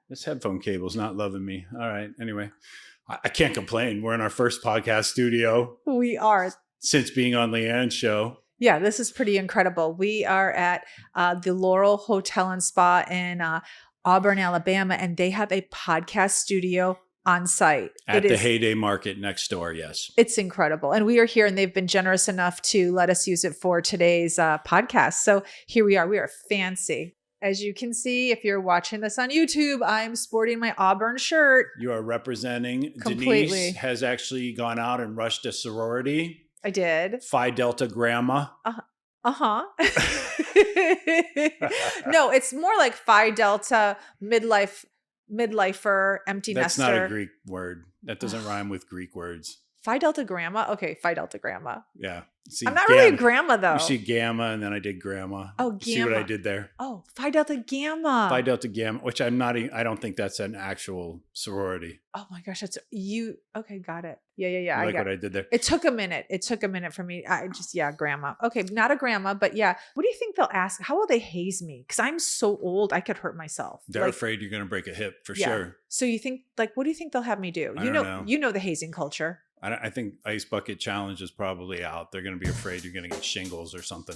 This headphone cable's not loving me. All right. Anyway, I can't complain. We're in our first podcast studio. We are. Since being on Leanne's show. Yeah, this is pretty incredible. We are at the Laurel Hotel and Spa in Auburn, Alabama, and they have a podcast studio on site. At the Heyday Market next door, yes. It's incredible. And we are here, and they've been generous enough to let us use it for today's podcast. So here we are. We are fancy. As you can see, if you're watching this on YouTube, I'm sporting my Auburn shirt. You are representing. Completely. Denise has actually gone out and rushed a sorority. I did. Phi Delta Grandma. Uh-huh. No, it's more like Phi Delta midlifer, empty That's nester. not a Greek word. That doesn't rhyme with Greek words. Phi Delta Grandma? Okay, Phi Delta Grandma. Yeah. See, I'm not really a grandma, though. You see Gamma, and then I did Grandma. Oh, Gamma. See what I did there? Oh, Phi Delta Gamma. Phi Delta Gamma, which I don't think that's an actual sorority. Oh my gosh, that's you. Okay, got it. Yeah. You like what I did there? It took a minute. For me. Grandma. Okay, not a grandma, but yeah. What do you think they'll ask? How will they haze me? Because I'm so old, I could hurt myself. They're afraid you're going to break a hip for sure. So you think, what do you think they'll have me do? I don't know. You know the hazing culture. I think Ice Bucket Challenge is probably out. They're going to be afraid you're going to get shingles or something.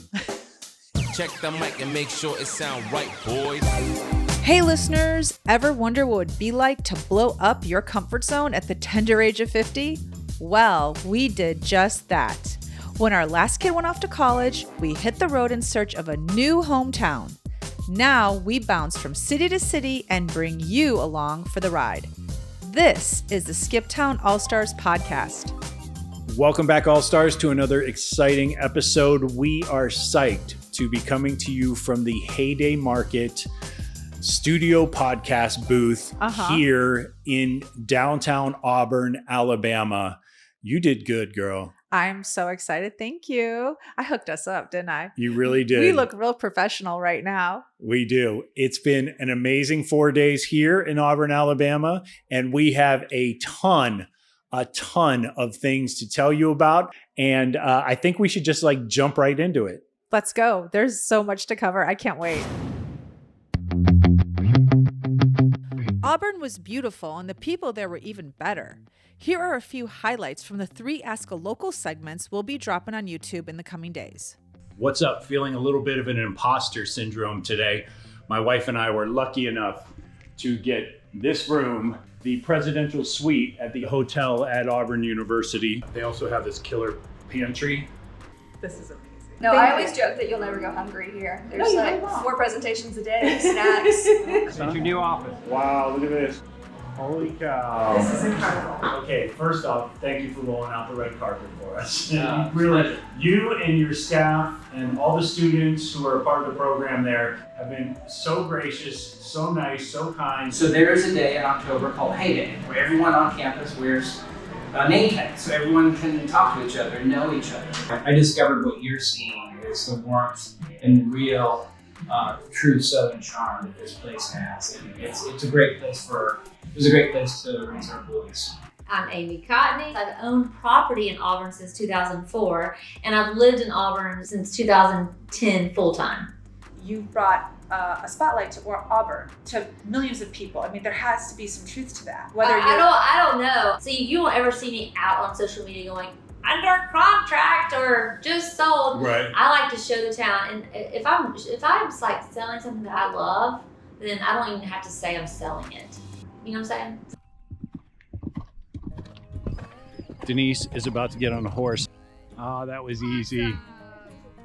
Check the mic and make sure it sound right, boys. Hey listeners, ever wonder what it would be like to blow up your comfort zone at the tender age of 50? Well, we did just that. When our last kid went off to college, we hit the road in search of a new hometown. Now we bounce from city to city and bring you along for the ride. This is the Skiptown All-Stars podcast. Welcome back, All-Stars, to another exciting episode. We are psyched to be coming to you from the Heyday Market studio podcast booth here in downtown Auburn, Alabama. You did good, girl. I'm so excited. Thank you. I hooked us up, didn't I? You really did. We look real professional right now. We do. It's been an amazing 4 days here in Auburn, Alabama, and we have a ton of things to tell you about. And I think we should just jump right into it. Let's go. There's so much to cover. I can't wait. Auburn was beautiful, and the people there were even better. Here are a few highlights from the 3 Ask a Local segments we'll be dropping on YouTube in the coming days. What's up? Feeling a little bit of an imposter syndrome today. My wife and I were lucky enough to get this room, the presidential suite at the hotel at Auburn University. They also have this killer pantry. This is amazing. No, I always joke that you'll never go hungry here. There's 4 presentations a day, snacks. It's your new office. Wow, look at this. Holy cow. This is incredible. Okay, first off, thank you for rolling out the red carpet for us. Pleasure. You and your staff and all the students who are a part of the program there have been so gracious, so nice, so kind. So there is a day in October called Heyday, where everyone on campus wears name tags, so everyone can talk to each other and know each other. I discovered what you're seeing is the warmth and real, true Southern charm that this place has, and it's a great place to raise our boys. I'm Amy Cotney. I've owned property in Auburn since 2004, and I've lived in Auburn since 2010 full-time. You brought a spotlight to Auburn to millions of people. I mean, there has to be some truth to that. I don't know. So you won't ever see me out on social media going, under contract or just sold. Right. I like to show the town, and if I'm selling something that I love, then I don't even have to say I'm selling it. You know what I'm saying? Denise is about to get on a horse. Oh, that was easy.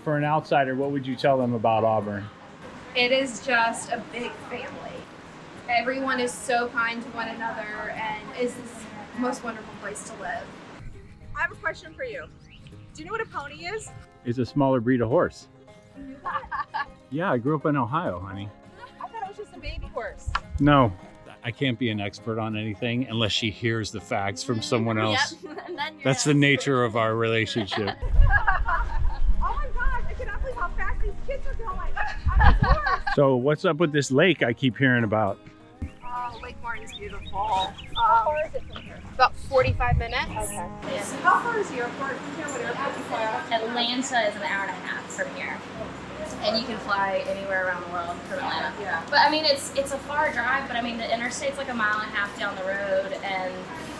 For an outsider, what would you tell them about Auburn? It is just a big family. Everyone is so kind to one another and is this most wonderful place to live. I have a question for you. Do you know what a pony is? It's a smaller breed of horse. Yeah, I grew up in Ohio, honey. I thought it was just a baby horse. No, I can't be an expert on anything unless she hears the facts from someone else. Yep. And then That's the nature of our relationship. Oh my gosh, I cannot believe how fast these kids are going. On this horse. So what's up with this lake I keep hearing about? Lake Martin's beautiful. How far is it from here? About 45 minutes. Okay. Yeah. How far is the airport? Do you know what airport you fly out? Atlanta is an hour and a half from here. and you can fly anywhere around the world from Atlanta. Yeah. But I mean, it's a far drive, but I mean, the interstate's like a mile and a half down the road, and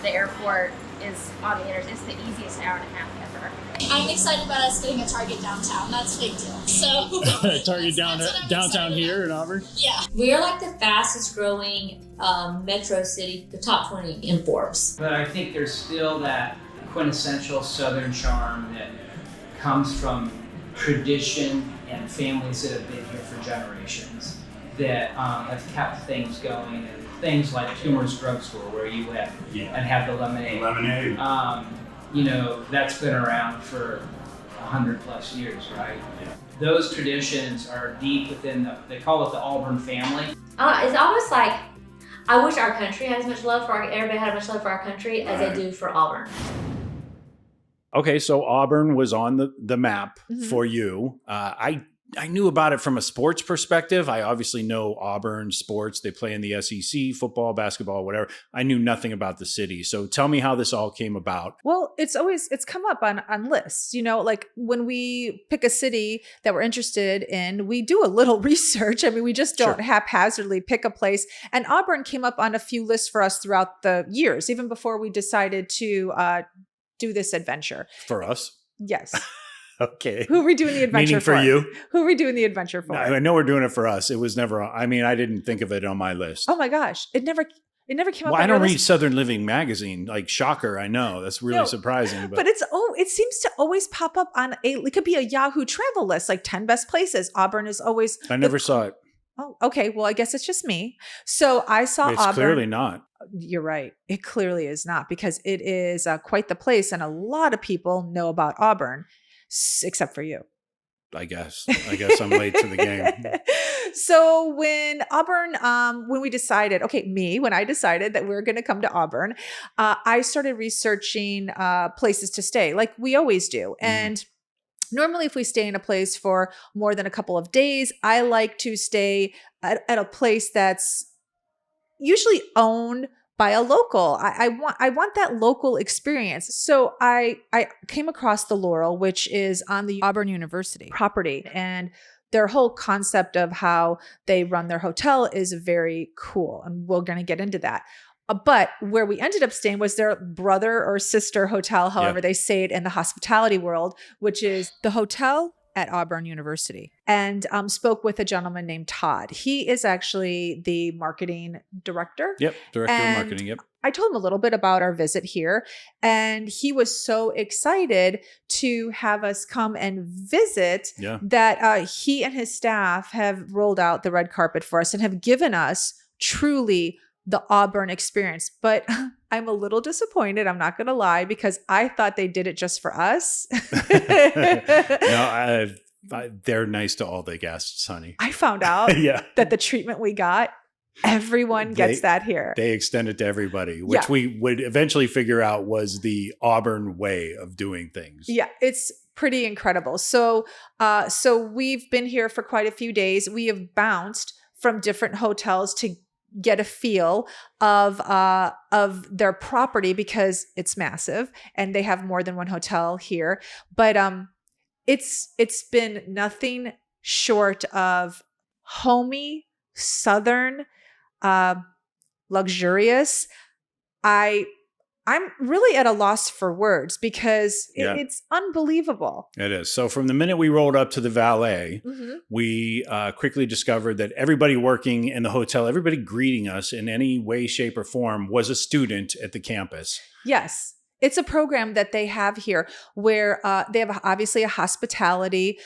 the airport is on the interstate. It's the easiest hour and a half ever. I'm excited about us getting a Target downtown. That's a big deal. So Target downtown here in Auburn? Yeah. We are like the fastest growing metro city, the top 20 in Forbes. But I think there's still that quintessential Southern charm that comes from tradition and families that have been here for generations that have kept things going, and things like Tumor's Drugstore where you went and have the lemonade. That's been around for 100+ years, right? Yeah. Those traditions are deep within they call it the Auburn family. It's almost like I wish our country had as much love for everybody had as much love for our country as they do for Auburn. Okay, so Auburn was on the map for you. I knew about it from a sports perspective. I obviously know Auburn sports. They play in the SEC, football, basketball, whatever. I knew nothing about the city. So tell me how this all came about. Well, it's come up on lists, like when we pick a city that we're interested in, we do a little research. I mean, we just don't haphazardly pick a place. And Auburn came up on a few lists for us throughout the years, even before we decided to do this adventure. For us? Yes. Okay. Who are we doing the adventure for? Meaning for you? Who are we doing the adventure for? No, I know we're doing it for us. It was never, I didn't think of it on my list. Oh my gosh. It never came up. Well, I don't read Southern Living magazine. Like, shocker, I know. That's really surprising. But it seems to always pop up on it could be a Yahoo travel list, like 10 best places. Auburn is always. I never saw it. Oh, okay. Well, I guess it's just me. So I saw It's Auburn. clearly not. You're right. It clearly is not, because it is quite the place. And a lot of people know about Auburn, except for you. I guess I'm late to the game. So when I decided that we were going to come to Auburn, I started researching places to stay, like we always do. And normally if we stay in a place for more than a couple of days, I like to stay at a place that's usually owned by a local. I want that local experience. So I came across the Laurel, which is on the Auburn University property, and their whole concept of how they run their hotel is very cool. And we're going to get into that. But where we ended up staying was their brother or sister hotel, however they say it in the hospitality world, which is the Hotel at Auburn University, and spoke with a gentleman named Todd. He is actually the marketing director. Yep, director of marketing, yep. I told him a little bit about our visit here, and he was so excited to have us come and visit that he and his staff have rolled out the red carpet for us and have given us truly the Auburn experience. But I'm a little disappointed, I'm not going to lie, because I thought they did it just for us. No, they're nice to all the guests, honey. I found out that the treatment we got, everyone gets that here. They extend it to everybody, which we would eventually figure out was the Auburn way of doing things. Yeah, it's pretty incredible. So we've been here for quite a few days. We have bounced from different hotels to get a feel of their property, because it's massive and they have more than one hotel here. But it's been nothing short of homey, Southern, luxurious. I'm really at a loss for words, because it's unbelievable. It is. So from the minute we rolled up to the valet, we quickly discovered that everybody working in the hotel, everybody greeting us in any way, shape, or form was a student at the campus. Yes. It's a program that they have here where they have obviously a hospitality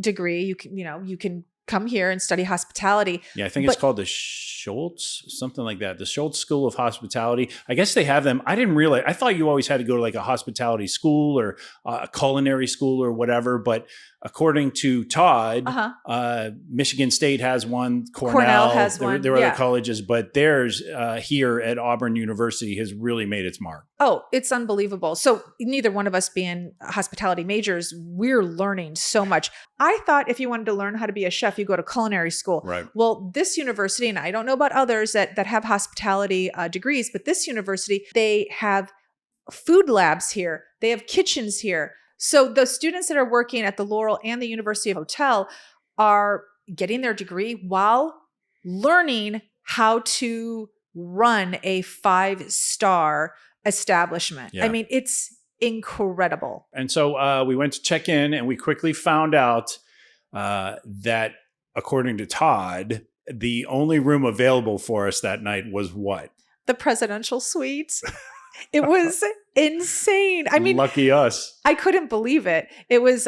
degree. You can come here and study hospitality. Yeah, I think it's called the Schultz, something like that. The Schultz School of Hospitality. I guess they have them. I didn't realize. I thought you always had to go to like a hospitality school or a culinary school or whatever. But according to Todd, Michigan State has one. Cornell has one. There are other colleges, but theirs here at Auburn University has really made its mark. Oh, it's unbelievable. So neither one of us being hospitality majors, we're learning so much. I thought if you wanted to learn how to be a chef, you go to culinary school. Right. Well, this university, and I don't know about others that have hospitality degrees, but this university, they have food labs here. They have kitchens here. So the students that are working at the Laurel and the University Hotel are getting their degree while learning how to run a 5-star establishment. Yeah. I mean, it's incredible. And so we went to check in, and we quickly found out that, according to Todd, the only room available for us that night was what? The presidential suite. It was insane. I mean, lucky us. I couldn't believe it. It was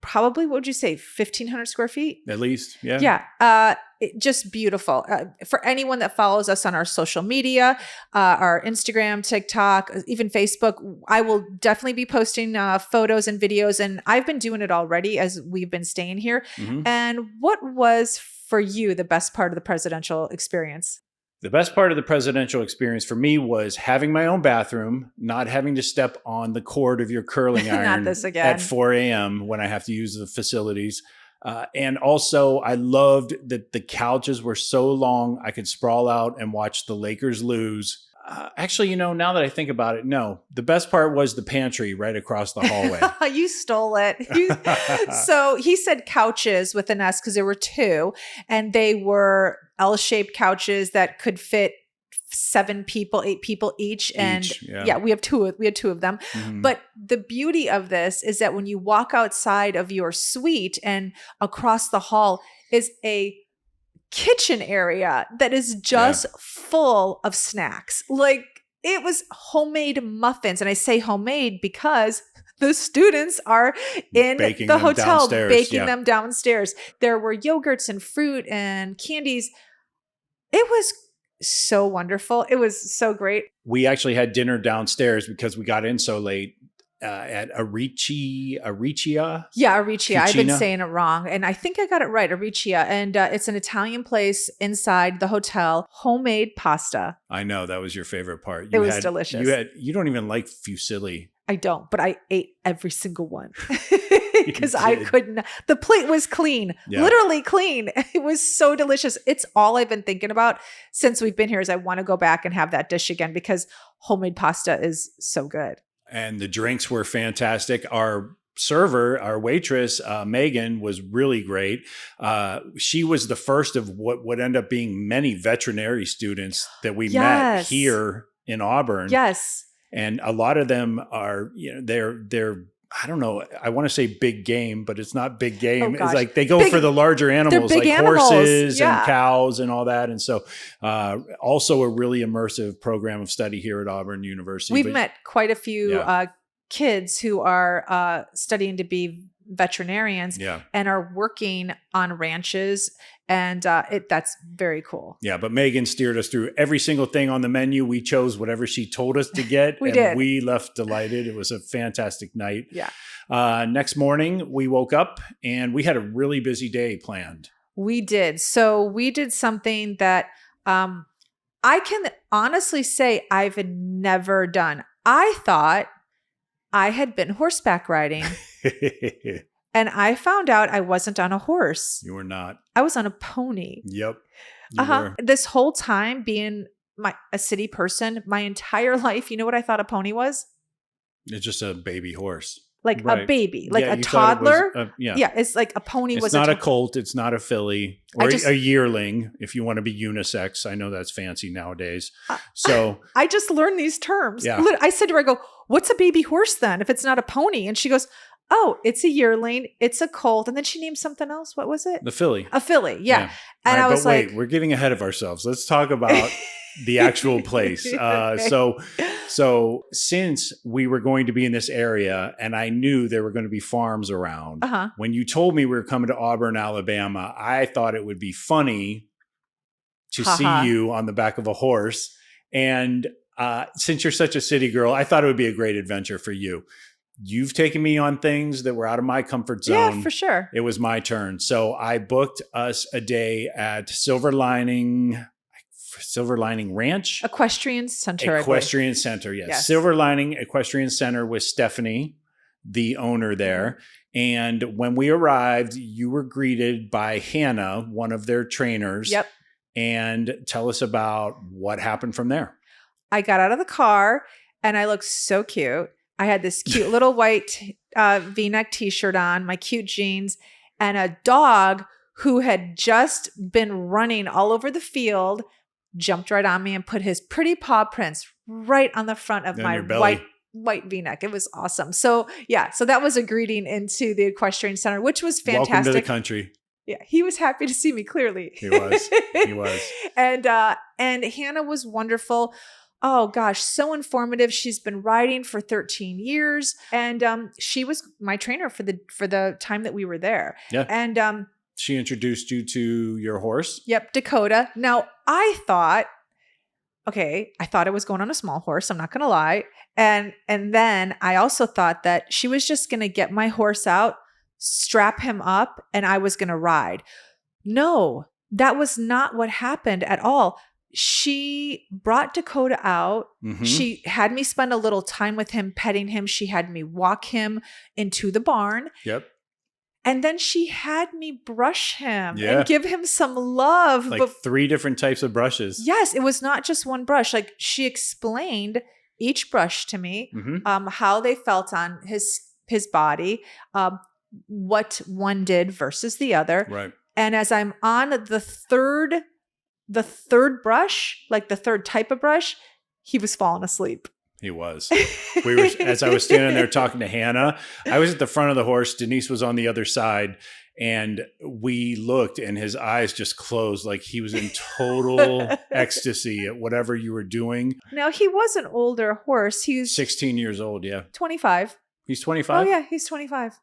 probably, what would you say, 1,500 square feet? At least, yeah. Yeah. Just beautiful. For anyone that follows us on our social media, our Instagram, TikTok, even Facebook, I will definitely be posting photos and videos. And I've been doing it already as we've been staying here. Mm-hmm. And what was for you the best part of the presidential experience? The best part of the presidential experience for me was having my own bathroom, not having to step on the cord of your curling iron Not this again. at 4 a.m. when I have to use the facilities. And also, I loved that the couches were so long, I could sprawl out and watch the Lakers lose. Actually, now that I think about it, no. The best part was the pantry right across the hallway. You stole it. So he said couches with an S because there were 2, and they were L-shaped couches that could fit 7 people, 8 people each. And yeah, we had 2 of them. Mm-hmm. But the beauty of this is that when you walk outside of your suite and across the hall is a kitchen area that is just full of snacks. Like, it was homemade muffins. And I say homemade because the students are in the hotel baking them downstairs. There were yogurts and fruit and candies. It was so wonderful. It was so great. We actually had dinner downstairs because we got in so late at Aricia. Yeah, Aricia. I've been saying it wrong. And I think I got it right, Aricia. And it's an Italian place inside the hotel, homemade pasta. I know, that was your favorite part. It was delicious. You don't even like fusilli. I don't, but I ate every single one because I couldn't. The plate was clean, literally clean. It was so delicious. It's all I've been thinking about since we've been here is I want to go back and have that dish again because homemade pasta is so good. And the drinks were fantastic. Our server, our waitress, Megan, was really great. She was the first of what would end up being many veterinary students that we met here in Auburn. Yes. And a lot of them are, they're I don't know. I want to say big game, but it's not big game. It's like they go for the larger animals, like horses and cows and all that. And so also a really immersive program of study here at Auburn University. We've met quite a few kids who are studying to be veterinarians and are working on ranches. And that's very cool. Yeah, but Megan steered us through every single thing on the menu. We chose whatever she told us to get. We left delighted. It was a fantastic night. Yeah. Next morning, we woke up and we had a really busy day planned. We did. So we did something that I can honestly say I've never done. I thought I had been horseback riding. And I found out I wasn't on a horse. You were not. I was on a pony. Yep. You were. This whole time being a city person, my entire life, you know what I thought a pony was? It's just a baby horse. Like a baby, like a toddler. It's like a pony. It's not a colt. It's not a filly or a yearling. If you want to be unisex, I know that's fancy nowadays. So I just learned these terms. Yeah. I said to her, I go, what's a baby horse then if it's not a pony? And she goes, oh, it's a yearling, it's a colt. And then she named something else. What was it? The filly. A filly, yeah. And I was like, we're getting ahead of ourselves. Let's talk about the actual place. So since we were going to be in this area and I knew there were going to be farms around, when you told me we were coming to Auburn, Alabama, I thought it would be funny to see you on the back of a horse. And since you're such a city girl, I thought it would be a great adventure for you. You've taken me on things that were out of my comfort zone. Yeah, for sure. It was my turn. So I booked us a day at Silver Lining Ranch? Equestrian Center. Equestrian Center, yes. Silver Lining Equestrian Center with Stephanie, the owner there. And when we arrived, you were greeted by Hannah, one of their trainers. Yep. And tell us about what happened from there. I got out of the car and I looked so cute. I had this cute little white V-neck t-shirt on, my cute jeans. and a dog who had just been running all over the field jumped right on me and put his pretty paw prints right on the front of my white V-neck. It was awesome. So yeah, so that was a greeting into the equestrian center, which was fantastic. Welcome to the country. Yeah, he was happy to see me, clearly. He was. He was. And Hannah was wonderful. Oh gosh, so informative. She's been riding for 13 years, and she was my trainer for the time that we were there. Yeah. And she introduced you to your horse. Yep, Dakota. Now I thought I was going on a small horse. I'm not going to lie. And then I also thought that she was just going to get my horse out, strap him up, and I was going to ride. No, that was not what happened at all. She brought Dakota out. Mm-hmm. She had me spend a little time with him, petting him. She had me walk him into the barn. Yep. And then she had me brush him and give him some love. Like 3 different types of brushes. Yes, it was not just one brush. Like she explained each brush to me, how they felt on his body, what one did versus the other. Right. And as I'm on the third brush, like the third type of brush, he was falling asleep. He was. As I was standing there talking to Hannah, I was at the front of the horse. Denise was on the other side, and we looked, and his eyes just closed, like he was in total ecstasy at whatever you were doing. Now, he was an older horse. He's 16 years old. Yeah. 25. He's 25? Oh yeah, he's 25.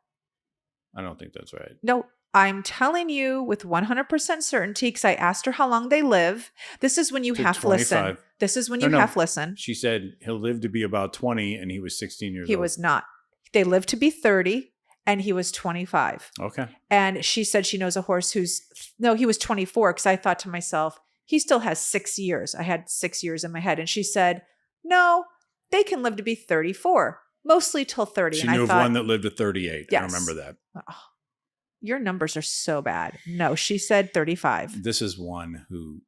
I don't think that's right. No, I'm telling you with 100% certainty, because I asked her how long they live. This is when you half listen. This is when you half listen. She said he'll live to be about 20, and he was 16 years old. He was not. They lived to be 30, and he was 25. Okay. And she said she knows a horse he was 24, because I thought to myself, he still has 6 years. I had 6 years in my head. And she said, no, they can live to be 34, mostly till 30. She and knew I thought, of one that lived to 38. Yes. I remember that. Oh, your numbers are so bad. No, she said 35. This is one who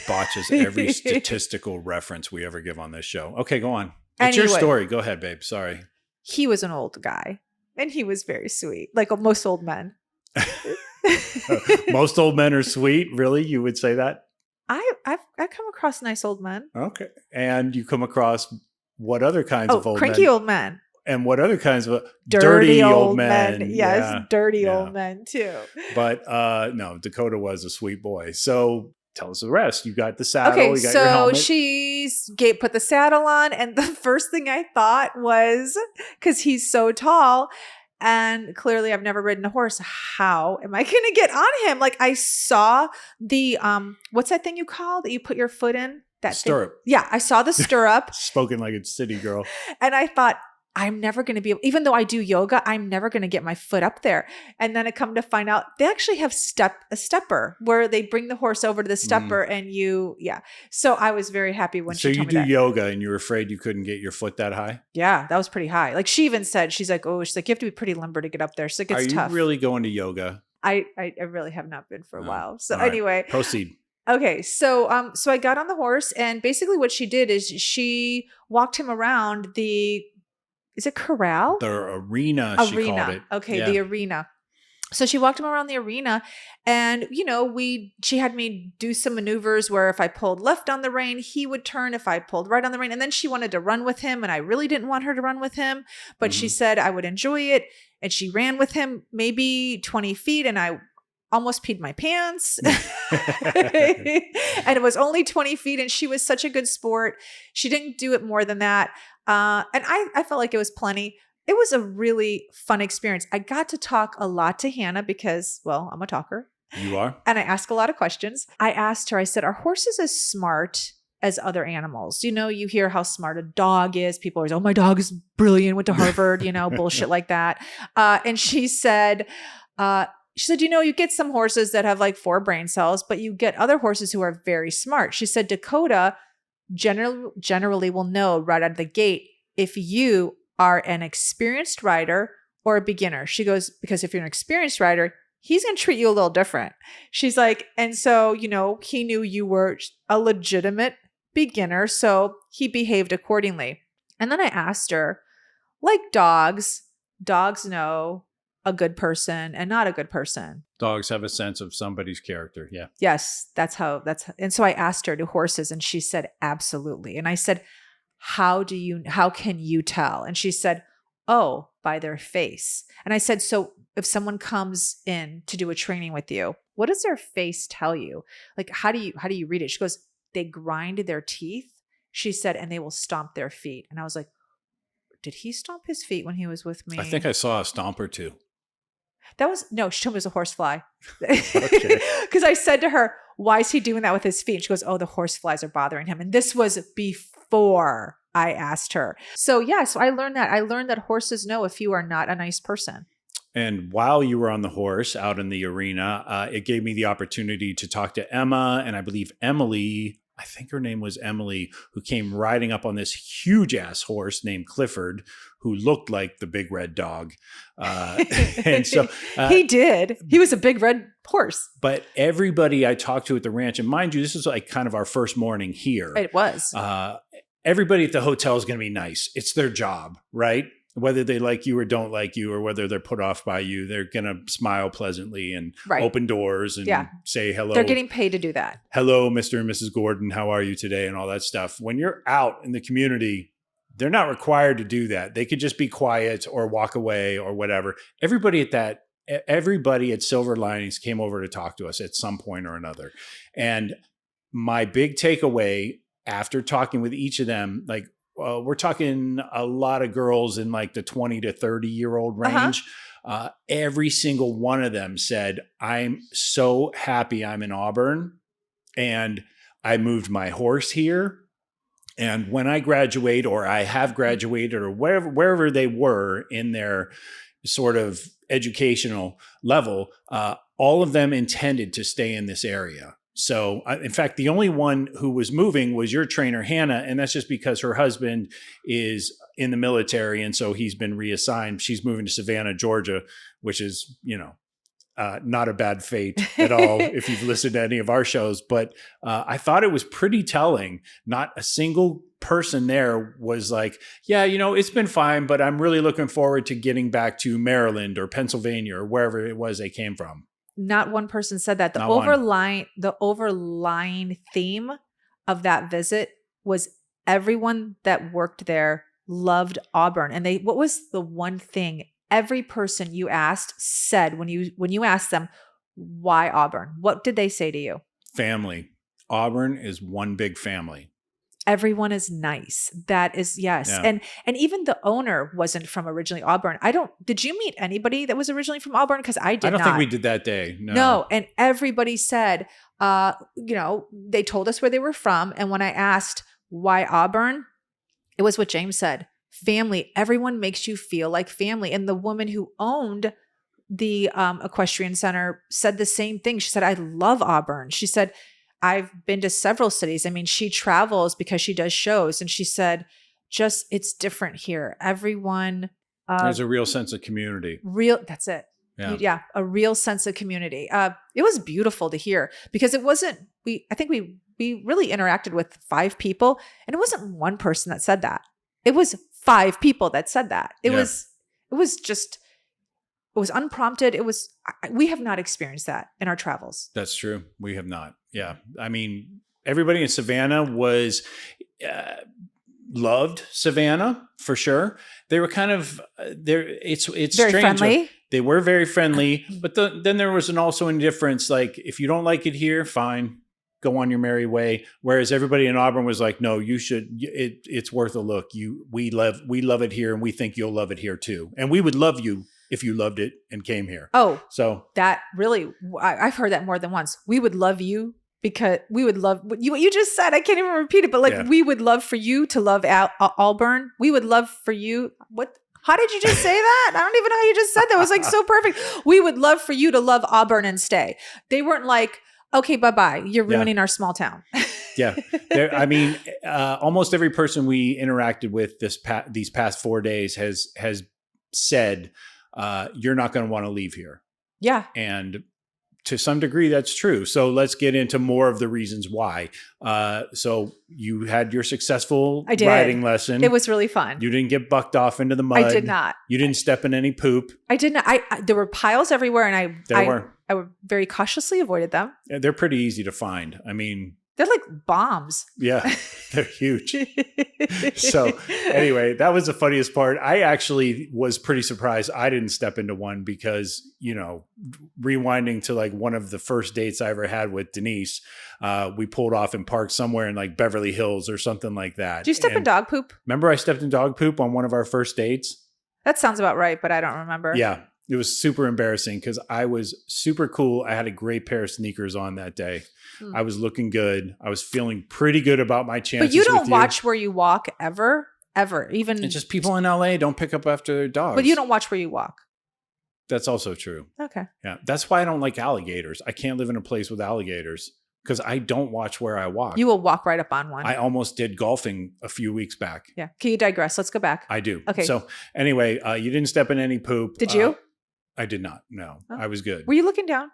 botches every statistical reference we ever give on this show. Okay, go on. It's your story. Go ahead, babe. Sorry. He was an old guy, and he was very sweet, like most old men. Most old men are sweet. Really? You would say that? I've come across nice old men. Okay. And you come across what other kinds of old cranky men? Old men. And what other kinds of dirty old men? Yes, yeah. dirty old men too. But no, Dakota was a sweet boy. So tell us the rest. You got the saddle. Okay, you got your helmet. she put the saddle on, and the first thing I thought was, because he's so tall, and clearly I've never ridden a horse, how am I going to get on him? Like I saw the what's that thing you call that you put your foot in? That stirrup. Thing? Yeah, I saw the stirrup. Spoken like a city girl. And I thought, I'm never going to be able, even though I do yoga, I'm never going to get my foot up there. And then I come to find out they actually have a stepper where they bring the horse over to the stepper and So I was very happy when she told me that. So you do yoga and you were afraid you couldn't get your foot that high? Yeah, that was pretty high. Like she even said, she's like, you have to be pretty limber to get up there. So it gets tough. Are you really going to yoga? I really have not been for a while. So anyway. Proceed. Okay, so I got on the horse, and basically what she did is she walked him around is it corral? The arena, she called it. Okay, the arena. So she walked him around the arena, and she had me do some maneuvers where if I pulled left on the rein, he would turn. If I pulled right on the rein, and then she wanted to run with him, and I really didn't want her to run with him, but she said I would enjoy it, and she ran with him maybe 20 feet, and I almost peed my pants. And it was only 20 feet, and she was such a good sport. She didn't do it more than that. And I felt like it was plenty. It was a really fun experience. I got to talk a lot to Hannah because, well, I'm a talker. You are? And I ask a lot of questions. I asked her, I said, are horses as smart as other animals? You hear how smart a dog is. People always, oh, my dog is brilliant, went to Harvard, bullshit like that. And she said, you get some horses that have like 4 brain cells, but you get other horses who are very smart. She said, Dakota generally will know right out of the gate if you are an experienced rider or a beginner. She goes, because if you're an experienced rider, he's going to treat you a little different. She's like, and so, he knew you were a legitimate beginner, so he behaved accordingly. And then I asked her, like dogs know a good person and not a good person. Dogs have a sense of somebody's character. Yeah. Yes, and so I asked her, do horses? And she said, absolutely. And I said, how can you tell? And she said, oh, by their face. And I said, so if someone comes in to do a training with you, what does their face tell you? Like, how do you read it? She goes, they grind their teeth. She said, and they will stomp their feet. And I was like, did he stomp his feet when he was with me? I think I saw a stomp or two. She told me it was a horsefly. Okay. Because I said to her, why is he doing that with his feet? And she goes, oh, the horseflies are bothering him. And this was before I asked her. So I learned that. I learned that horses know if you are not a nice person. And while you were on the horse out in the arena, it gave me the opportunity to talk to Emma and I believe Emily. I think her name was Emily, who came riding up on this huge ass horse named Clifford, who looked like the big red dog. And so he did. He was a big red horse. But everybody I talked to at the ranch, and mind you, this is like kind of our first morning here. It was. Everybody at the hotel is going to be nice. It's their job, right? Whether they like you or don't like you, or whether they're put off by you, they're going to smile pleasantly and open doors and say hello. They're getting paid to do that. Hello, Mr. and Mrs. Gordon. How are you today? And all that stuff. When you're out in the community, they're not required to do that. They could just be quiet or walk away or whatever. Everybody at Silver Linings came over to talk to us at some point or another. And my big takeaway after talking with each of them, like, we're talking a lot of girls in like the 20 to 30-year-old range. Every single one of them said, I'm so happy I'm in Auburn and I moved my horse here. And when I graduate or I have graduated or wherever they were in their sort of educational level, all of them intended to stay in this area. So, in fact, the only one who was moving was your trainer, Hannah, and that's just because her husband is in the military, and so he's been reassigned. She's moving to Savannah, Georgia, which is, not a bad fate at all if you've listened to any of our shows. But I thought it was pretty telling. Not a single person there was like, yeah, it's been fine, but I'm really looking forward to getting back to Maryland or Pennsylvania or wherever it was they came from. Not one person said that. The overlying theme of that visit was everyone that worked there loved Auburn. And what was the one thing every person you asked said when you asked them, why Auburn? What did they say to you? Family. Auburn is one big family. Everyone is nice. That is, yes. Yeah. And even the owner wasn't from originally Auburn. Did you meet anybody that was originally from Auburn? Because I did not. I don't think we did that day. No. And everybody said, they told us where they were from. And when I asked why Auburn, it was what James said. Family. Everyone makes you feel like family. And the woman who owned the equestrian center said the same thing. She said, I love Auburn. She said, I've been to several cities. I mean, she travels because she does shows. And she said, it's different here. Everyone. There's a real sense of community. That's it. Yeah. A real sense of community. It was beautiful to hear because it wasn't, I think we really interacted with 5 people and it wasn't one person that said that. It was 5 people that said that. It was unprompted. We have not experienced that in our travels. That's true. We have not. Yeah. I mean, everybody in Savannah loved Savannah for sure. They were kind of it's very strange. Friendly. They were very friendly, but then there was also indifference. Like, if you don't like it here, fine, go on your merry way. Whereas everybody in Auburn was like, no, you should, it's worth a look. We love it here. And we think you'll love it here too. And we would love you if you loved it and came here. Oh, so that really, I've heard that more than once. We would love you because we would love what you just said. I can't even repeat it, but we would love for you to love Auburn. We would love for you. How did you just say that? I don't even know how you just said that. It was like so perfect. We would love for you to love Auburn and stay. They weren't like, okay, bye-bye. You're ruining our small town. Yeah. I mean, almost every person we interacted with these past 4 days has said, you're not going to want to leave here. Yeah. And To some degree, that's true. So let's get into more of the reasons why. So you had your successful riding lesson. It was really fun. You didn't get bucked off into the mud. I did not. You didn't step in any poop. I did not. There were piles everywhere, and I very cautiously avoided them. They're pretty easy to find. I mean, they're like bombs. Yeah, they're huge. So anyway, that was the funniest part. I actually was pretty surprised I didn't step into one because, rewinding to like one of the first dates I ever had with Denise, we pulled off and parked somewhere in like Beverly Hills or something like that. Did you step in dog poop? Remember I stepped in dog poop on one of our first dates? That sounds about right, but I don't remember. Yeah. It was super embarrassing because I was super cool. I had a great pair of sneakers on that day. I was looking good. I was feeling pretty good about my chances. But you don't watch where you walk ever. Even it's just people in LA don't pick up after their dogs. But you don't watch where you walk. That's also true. Okay. Yeah. That's why I don't like alligators. I can't live in a place with alligators because I don't watch where I walk. You will walk right up on one. I almost did golfing a few weeks back. Yeah. Can you digress? Let's go back. I do. Okay. So anyway, you didn't step in any poop. Did you? I did not. No, I was good. Were you looking down?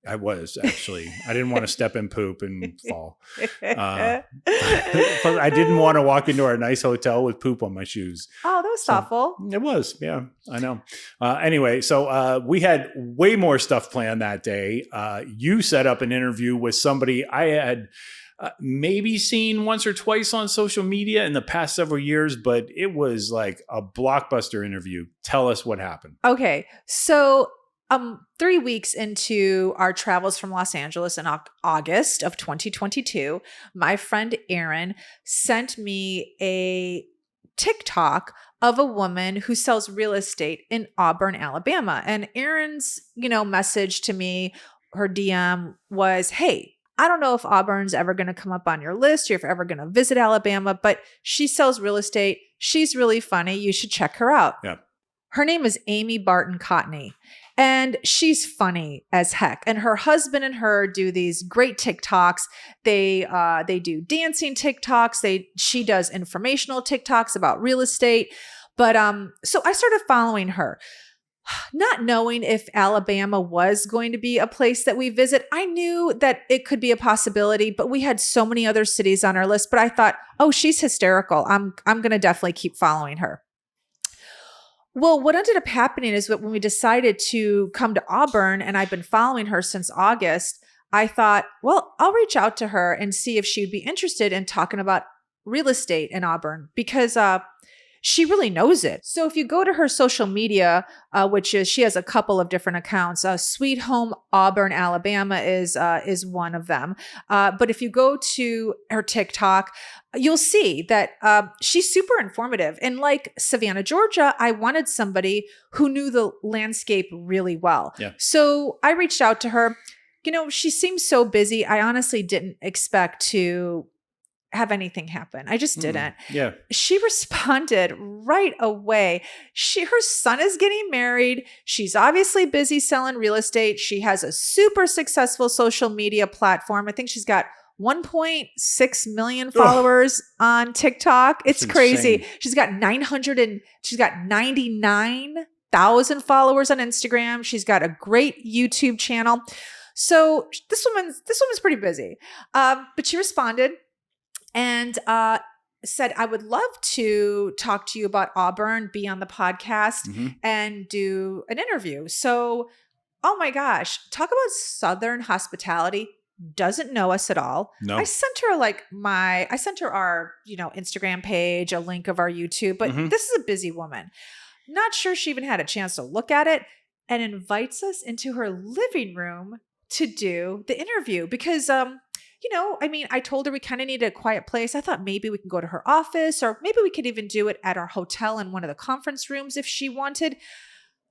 I was actually. I didn't want to step in poop and fall. But I didn't want to walk into our nice hotel with poop on my shoes. Oh, that was thoughtful. It was. Yeah, I know. Anyway, so we had way more stuff planned that day. You set up an interview with somebody I had maybe seen once or twice on social media in the past several years, but it was like a blockbuster interview. Tell us what happened. Okay. So 3 weeks into our travels from Los Angeles in August of 2022, my friend Erin sent me a TikTok of a woman who sells real estate in Auburn, Alabama. And Erin's, message to me, her DM was, hey, I don't know if Auburn's ever going to come up on your list or if you're ever going to visit Alabama, but she sells real estate. She's really funny. You should check her out. Yeah. Her name is Amy Barton Cotney, and she's funny as heck. And her husband and her do these great TikToks. They do dancing TikToks. She does informational TikToks about real estate. But so I started following her. Not knowing if Alabama was going to be a place that we visit. I knew that it could be a possibility, but we had so many other cities on our list. But I thought, oh, she's hysterical. I'm going to definitely keep following her. Well, what ended up happening is that when we decided to come to Auburn, and I've been following her since August, I thought, well, I'll reach out to her and see if she'd be interested in talking about real estate in Auburn, because she really knows it. So if you go to her social media, which is, she has a couple of different accounts. Sweet Home Auburn, Alabama is one of them. But if you go to her TikTok, you'll see that she's super informative. And like Savannah, Georgia, I wanted somebody who knew the landscape really well. Yeah. So I reached out to her. She seems so busy. I honestly didn't expect to have anything happen. I just didn't. Yeah. She responded right away. Her son is getting married. She's obviously busy selling real estate. She has a super successful social media platform. I think she's got 1.6 million followers on TikTok. It's crazy. Insane. She's got 99,000 followers on Instagram. She's got a great YouTube channel. So this woman's pretty busy. But she responded and said, I would love to talk to you about Auburn, be on the podcast, and do an interview. So, oh my gosh, talk about Southern hospitality. Doesn't know us at all. No. I sent her our, Instagram page, a link of our YouTube, but this is a busy woman. Not sure she even had a chance to look at it, and invites us into her living room to do the interview because, I told her we kind of needed a quiet place. I thought maybe we can go to her office, or maybe we could even do it at our hotel in one of the conference rooms if she wanted.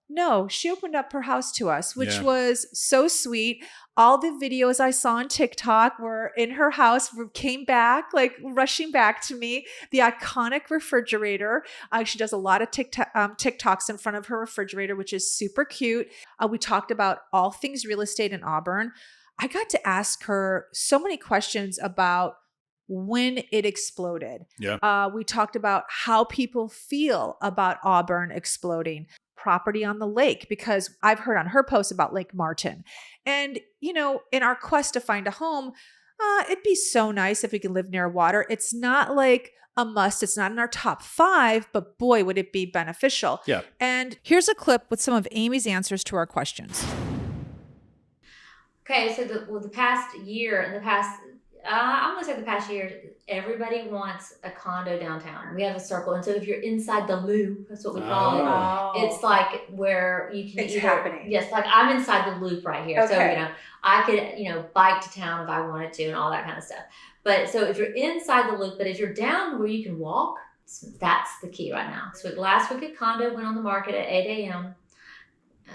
No, she opened up her house to us, which was so sweet. All the videos I saw on TikTok were in her house, came back, like rushing back to me. The iconic refrigerator. She does a lot of TikToks in front of her refrigerator, which is super cute. We talked about all things real estate in Auburn. I got to ask her so many questions about when it exploded. Yeah. We talked about how people feel about Auburn exploding, property on the lake, because I've heard on her post about Lake Martin. And, in our quest to find a home, it'd be so nice if we could live near water. It's not like a must. It's not in our top 5, but boy, would it be beneficial. Yeah. And here's a clip with some of Amy's answers to our questions. Okay, so the past year, I'm going to say the past year, everybody wants a condo downtown. We have a circle. And so if you're inside the loop, that's what we call it. It's like where you can happening. Yes, like I'm inside the loop right here. Okay. So, I could, bike to town if I wanted to and all that kind of stuff. But so if you're inside the loop, but if you're down where you can walk, that's the key right now. So last week a condo went on the market at 8 a.m.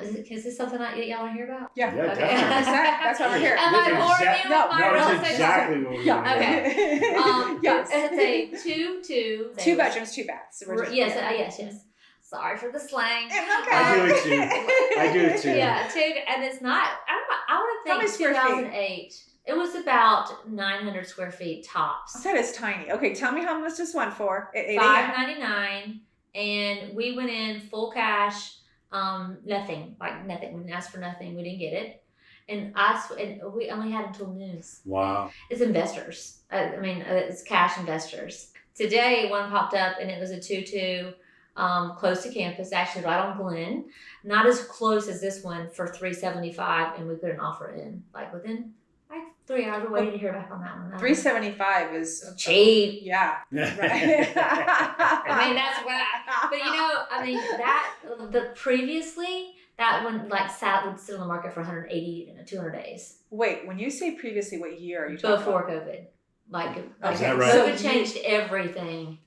Is this something that y'all want to hear about? Yeah. Yeah, Okay. definitely. That's why we're here. Am I boring you with my real that's estate exactly what we Yeah. want to hear. Okay. Yes. It's a 2 bedrooms, 2 baths. Yes. Sorry for the slang. I do it too. Yeah, 2, and it's not. I want How to many think square feet? 2008. It was about 900 square feet tops. That is tiny. Okay, tell me how much this went for at 8 a.m. $599, and we went in full cash. Nothing. We didn't ask for nothing. We didn't get it, and we only had until noon. Wow. It's investors. It's cash investors. Today, one popped up, and it was a 2-2. Close to campus, actually right on Glen. Not as close as this one for $375, and we put an offer in within 3 hours. We're waiting to hear back on that one. $375 is cheap. Yeah. Right. That's what previously that one would sit on the market for 180 and 200 days. Wait, when you say previously, what year are you talking Before about? COVID. Is that right? COVID changed everything.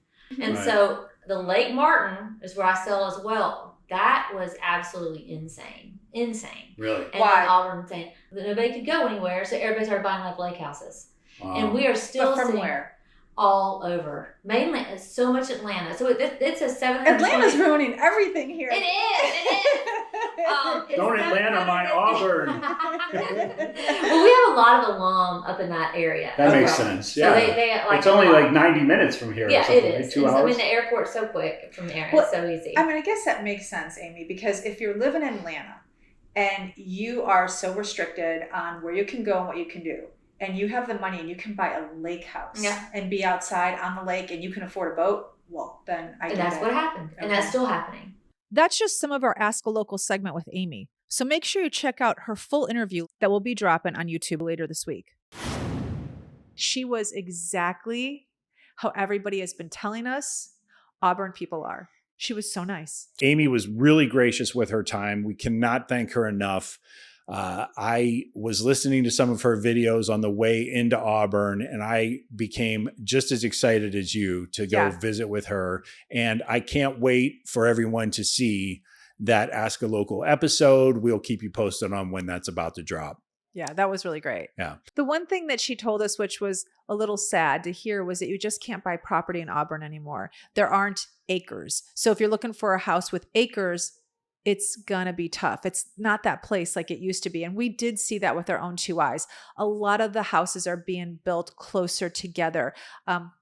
And Right. so the Lake Martin is where I sell as well. That was absolutely insane. Really? And Why? then Auburn saying that nobody could go anywhere, so everybody started buying lake houses. Wow. And we are still But from seeing where? all over. Mainly, so much Atlanta. So it's a 720. Atlanta's ruining everything here. It is. Don't Atlanta my Auburn. Well, we have a lot of alum up in that area. That as makes well. sense. So Yeah. they It's only 90 minutes from here. Yeah, or something, it like is. 2 And hours. the airport's so quick from there. Well, It's so easy. I guess that makes sense, Amy, because if you're living in Atlanta and you are so restricted on where you can go and what you can do, and you have the money and you can buy a lake house and be outside on the lake and you can afford a boat, well, then I And that's what happened. And that's still happening. That's just some of our Ask a Local segment with Amy. So make sure you check out her full interview that will be dropping on YouTube later this week. She was exactly how everybody has been telling us Auburn people are. She was so nice. Amy was really gracious with her time. We cannot thank her enough. I was listening to some of her videos on the way into Auburn, and I became just as excited as you to go visit with her. And I can't wait for everyone to see that Ask a Local episode. We'll keep you posted on when that's about to drop. Yeah, that was really great. Yeah. The one thing that she told us, which was a little sad to hear, was that you just can't buy property in Auburn anymore. There aren't acres. So if you're looking for a house with acres, it's gonna be tough. It's not that place like it used to be. And we did see that with our own 2 eyes. A lot of the houses are being built closer together.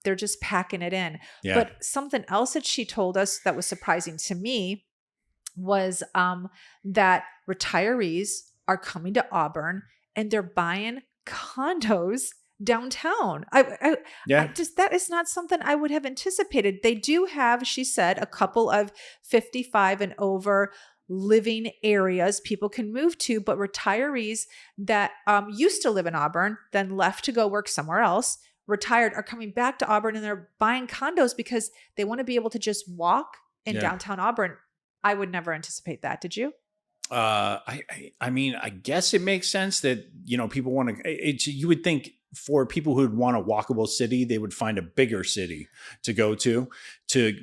They're just packing it in. Yeah. But something else that she told us that was surprising to me was that retirees are coming to Auburn and they're buying condos downtown. I just, that is not something I would have anticipated. They do have, she said, a couple of 55 and over living areas people can move to, but retirees that used to live in Auburn, then left to go work somewhere else, retired, are coming back to Auburn and they're buying condos because they want to be able to just walk in downtown Auburn. I would never anticipate that. Did you? I mean, I guess it makes sense that, people want to, you would think for people who'd want a walkable city, they would find a bigger city to go to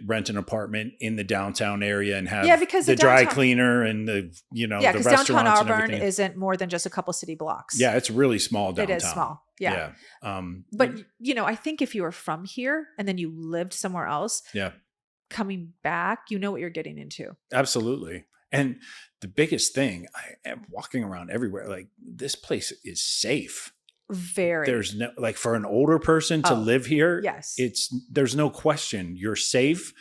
rent an apartment in the downtown area and have because the dry cleaner and the, the because restaurants downtown and Auburn everything. isn't more than just a couple city blocks. Yeah. It's really small downtown. It is small. Yeah. But I think if you were from here and then you lived somewhere else, coming back, you know what you're getting into. Absolutely. And the biggest thing, I am walking around everywhere, like this place is safe. Very. There's no, for an older person to live here, yes, there's no question. You're safe.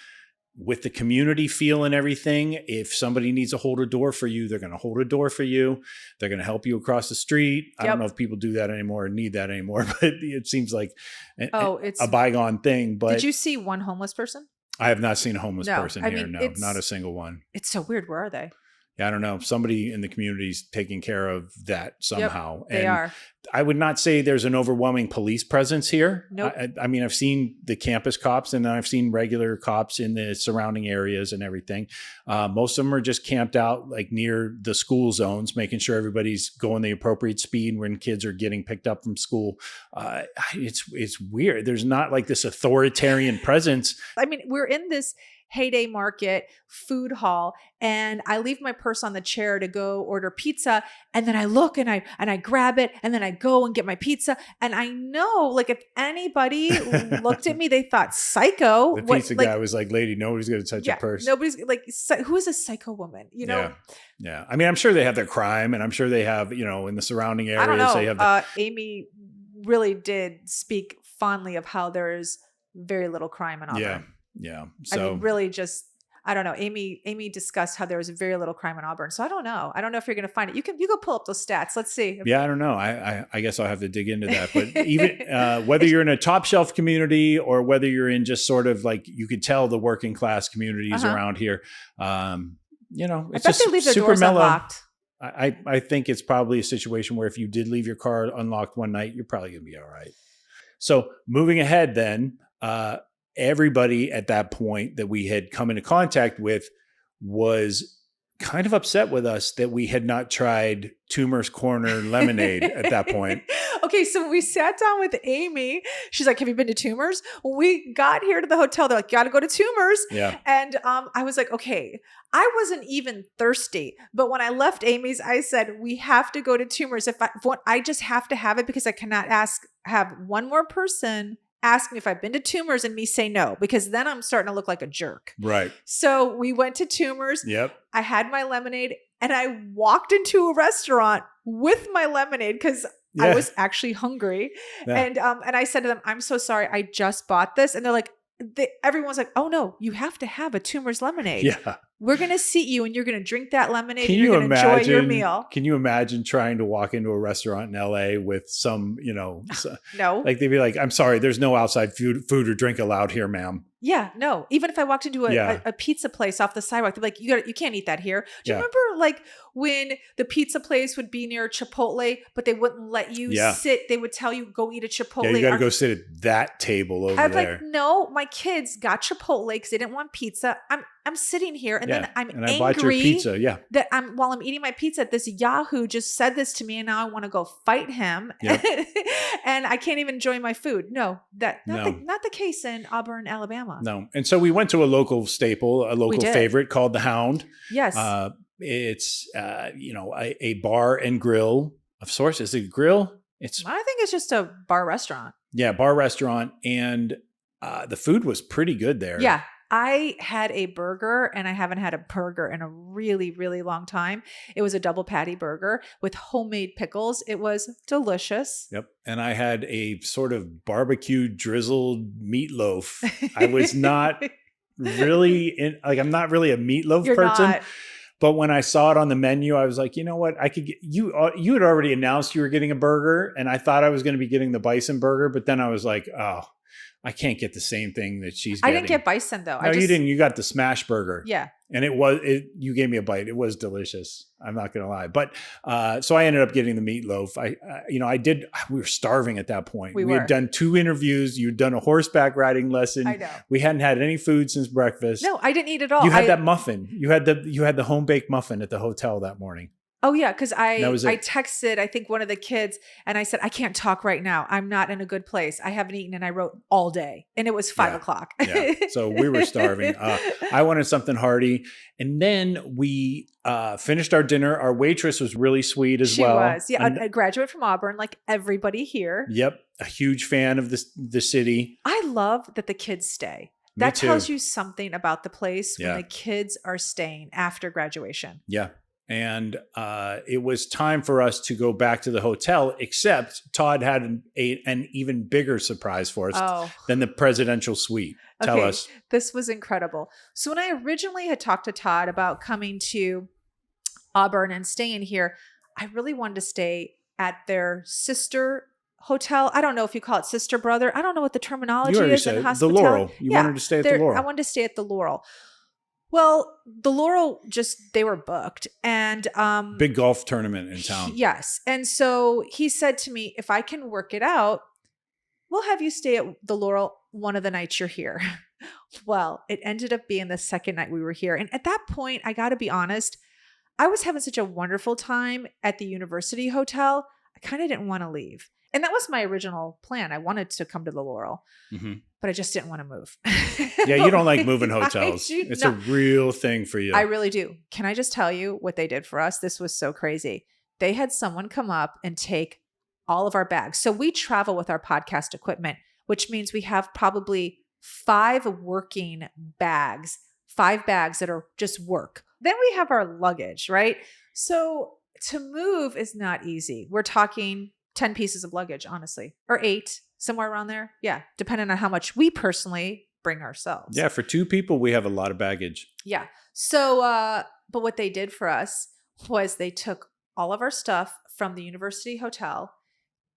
with the community feel and everything, if somebody needs to hold a door for you, they're going to hold a door for you. They're going to help you across the street. I don't know if people do that anymore or need that anymore, but it seems like it's a bygone thing. But did you see one homeless person? I have not seen a homeless person here. No, not a single one. It's so weird. Where are they? Yeah, I don't know. Somebody in the community is taking care of that somehow. Yep, they are. I would not say there's an overwhelming police presence here. Nope. I mean, I've seen the campus cops and I've seen regular cops in the surrounding areas and everything. Most of them are just camped out like near the school zones, making sure everybody's going the appropriate speed when kids are getting picked up from school. It's weird. There's not like this authoritarian presence. I mean, we're in this Heyday Market food hall, and I leave my purse on the chair to go order pizza, and then I look and I grab it, and then I go and get my pizza, and I know, like, if anybody looked at me, they thought psycho. The pizza guy was like, "Lady, nobody's going to touch your purse. Nobody's like, who is a psycho woman?" You know? Yeah. I mean, I'm sure they have their crime, and I'm sure they have, in the surrounding areas. I don't know. They have Amy really did speak fondly of how there's very little crime in Auburn. Yeah. So I mean, really just, I don't know. Amy discussed how there was very little crime in Auburn. So I don't know. I don't know if you're going to find it. You go pull up those stats. Let's see. Yeah, I don't know. I guess I'll have to dig into that. But even whether you're in a top shelf community or whether you're in just sort of like, you could tell the working class communities around here, it's just they leave their super doors mellow. Unlocked. I think it's probably a situation where if you did leave your car unlocked one night, you're probably going to be all right. So moving ahead then, everybody at that point that we had come into contact with was kind of upset with us that we had not tried Toomer's Corner lemonade at that point. Okay, so we sat down with Amy. She's like, "Have you been to Toomer's?" When we got here to the hotel, they're like, "You got to go to Toomer's." Yeah. And I was like, okay, I wasn't even thirsty. But when I left Amy's, I said, "We have to go to Toomer's. I just have to have it because I cannot have one more person ask me if I've been to Toomer's and me say no, because then I'm starting to look like a jerk." Right. So we went to Toomer's. Yep. I had my lemonade and I walked into a restaurant with my lemonade because I was actually hungry. Yeah. And I said to them, "I'm so sorry. I just bought this." And they're like, everyone's like, "Oh no, you have to have a Toomer's lemonade. Yeah. We're going to seat you and you're going to drink that lemonade and you're going to enjoy your meal." Can you imagine trying to walk into a restaurant in LA with some, no, like they'd be like, "I'm sorry, there's no outside food or drink allowed here, ma'am." Yeah, no. Even if I walked into a pizza place off the sidewalk, they'd be like, you can't eat that here. Do you remember like when the pizza place would be near Chipotle, but they wouldn't let you sit? They would tell you, "Go eat at Chipotle." Yeah, you got to go sit at that table over there. I'm like, no, my kids got Chipotle because they didn't want pizza. I'm sitting here and then I'm angry. I bought your pizza. Yeah. That while I'm eating my pizza, this Yahoo just said this to me and now I want to go fight him. Yep. And I can't even enjoy my food. No, not the case in Auburn, Alabama. No. And so we went to a local staple, a local favorite called the Hound. Yes. It's a bar and grill of sorts. Is it a grill? I think it's just a bar restaurant. Yeah, bar restaurant. And the food was pretty good there. Yeah. I had a burger and I haven't had a burger in a really, really long time. It was a double patty burger with homemade pickles. It was delicious. Yep. And I had a sort of barbecue drizzled meatloaf. I was not really I'm not really a meatloaf person. Not. But when I saw it on the menu, I was like, you know what? I could get you had already announced you were getting a burger and I thought I was going to be getting the bison burger. But then I was like, oh, I can't get the same thing that she's getting. I didn't get bison though. No, you didn't. You got the smash burger. Yeah. And you gave me a bite. It was delicious. I'm not going to lie. But so I ended up getting the meatloaf. We were starving at that point. We had done 2 interviews. You'd done a horseback riding lesson. I know. We hadn't had any food since breakfast. No, I didn't eat at all. You had that muffin. You had the home baked muffin at the hotel that morning. Oh yeah, because I texted, I think, one of the kids and I said, "I can't talk right now. I'm not in a good place. I haven't eaten," and I wrote all day and it was 5 o'clock. Yeah. So we were starving. I wanted something hearty. And then we finished our dinner. Our waitress was really sweet as well. She was. Yeah, a graduate from Auburn, like everybody here. Yep. A huge fan of the city. I love that the kids stay. That tells you something about the place when the kids are staying after graduation. Yeah. And it was time for us to go back to the hotel, except Todd had an even bigger surprise for us than the presidential suite. Tell us. This was incredible. So when I originally had talked to Todd about coming to Auburn and staying here, I really wanted to stay at their sister hotel. I don't know if you call it sister brother. I don't know what the terminology is in hospitality. The Laurel. You wanted to stay at the Laurel. I wanted to stay at the Laurel. Well, the Laurel they were booked and big golf tournament in town. Yes. And so he said to me, if I can work it out, we'll have you stay at the Laurel one of the nights you're here. Well, it ended up being the second night we were here. And at that point, I got to be honest, I was having such a wonderful time at the University Hotel. I kind of didn't want to leave. And that was my original plan. I wanted to come to the Laurel, but I just didn't want to move. Yeah, you don't like moving hotels. It's a real thing for you. I really do. Can I just tell you what they did for us? This was so crazy. They had someone come up and take all of our bags. So we travel with our podcast equipment, which means we have probably 5 working bags, 5 bags that are just work. Then we have our luggage, right? So to move is not easy. We're talking 10 pieces of luggage, honestly, or 8, somewhere around there. Yeah. Depending on how much we personally bring ourselves. Yeah. For 2 people, we have a lot of baggage. Yeah. So, but what they did for us was they took all of our stuff from the University Hotel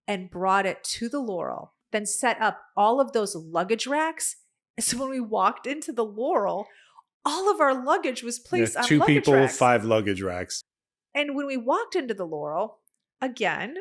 and brought it to the Laurel, then set up all of those luggage racks. So when we walked into the Laurel, all of our luggage was placed on luggage racks. 2 people, 5 luggage racks. And when we walked into the Laurel, again,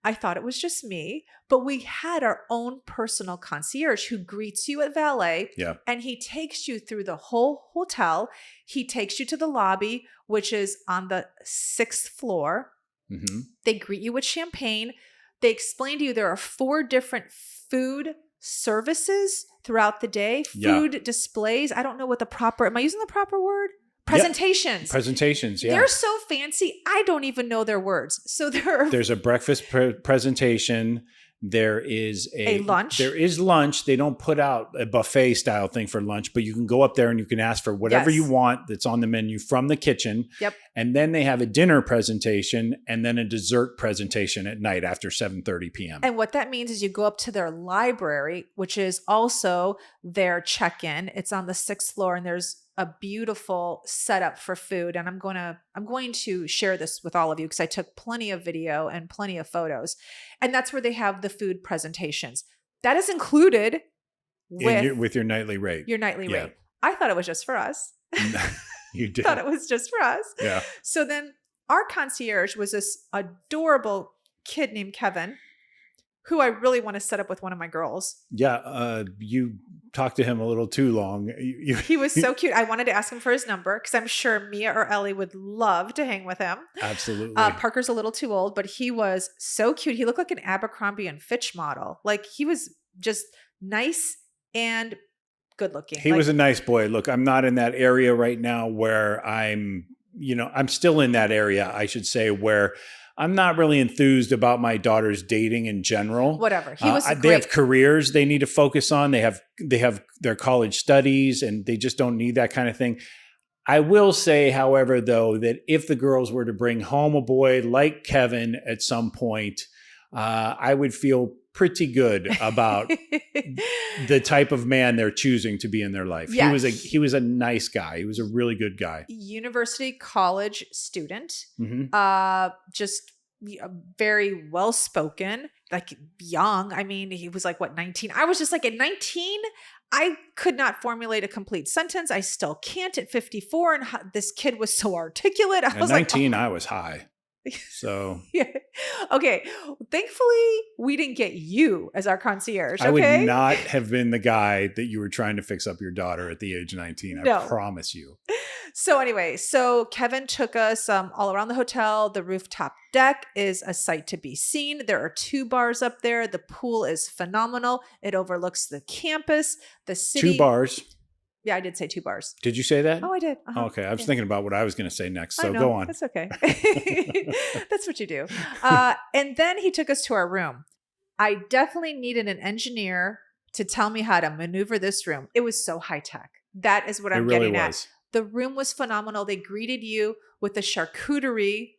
I thought it was just me, but we had our own personal concierge who greets you at valet. Yeah. And he takes you through the whole hotel. He takes you to the lobby, which is on the 6th floor. Mm-hmm. They greet you with champagne. They explain to you there are 4 different food services throughout the day. Food displays. I don't know what am I using the proper word? Presentations. Yep. Presentations, yeah. They're so fancy. I don't even know their words. So there's a breakfast presentation. There is a lunch. There is lunch. They don't put out a buffet style thing for lunch, but you can go up there and you can ask for whatever you want that's on the menu from the kitchen. Yep. And then they have a dinner presentation and then a dessert presentation at night after 7:30 p.m. And what that means is you go up to their library, which is also their check-in. It's on the 6th floor and there's a beautiful setup for food. And I'm going to share this with all of you because I took plenty of video and plenty of photos. And that's where they have the food presentations. That is included with your nightly rate. Your nightly rate. I thought it was just for us. You did. Thought it was just for us. Yeah. So then our concierge was this adorable kid named Kevin, who I really want to set up with one of my girls. Yeah. You talked to him a little too long. He was so cute. I wanted to ask him for his number because I'm sure Mia or Ellie would love to hang with him. Absolutely. Parker's a little too old, but he was so cute. He looked like an Abercrombie and Fitch model. Like he was just nice and good looking. He was a nice boy. Look, I'm not in that area right now where I'm still in that area, I should say, where I'm not really enthused about my daughter's dating in general. Whatever. He was they have careers they need to focus on. They have their college studies and they just don't need that kind of thing. I will say, however, though, that if the girls were to bring home a boy like Kevin at some point, I would feel pretty good about the type of man they're choosing to be in their life. Yeah. He was a nice guy. He was a really good guy. University college student, just very well spoken, like young. I mean, he was like 19. I was just like at 19, I could not formulate a complete sentence. I still can't at 54. And this kid was so articulate. I was 19, like, I was high. So yeah. Okay. Thankfully, we didn't get you as our concierge. Okay? I would not have been the guy that you were trying to fix up your daughter at the age of 19. I promise you. So anyway, Kevin took us all around the hotel. The rooftop deck is a sight to be seen. There are 2 bars up there. The pool is phenomenal. It overlooks the campus, the city. 2 bars. Yeah, I did say 2 bars. Did you say that? Oh, I did. Okay. I was thinking about what I was going to say next. So go on. That's okay. That's what you do. And then he took us to our room. I definitely needed an engineer to tell me how to maneuver this room. It was so high tech. That is what I'm getting at. The room was phenomenal. They greeted you with a charcuterie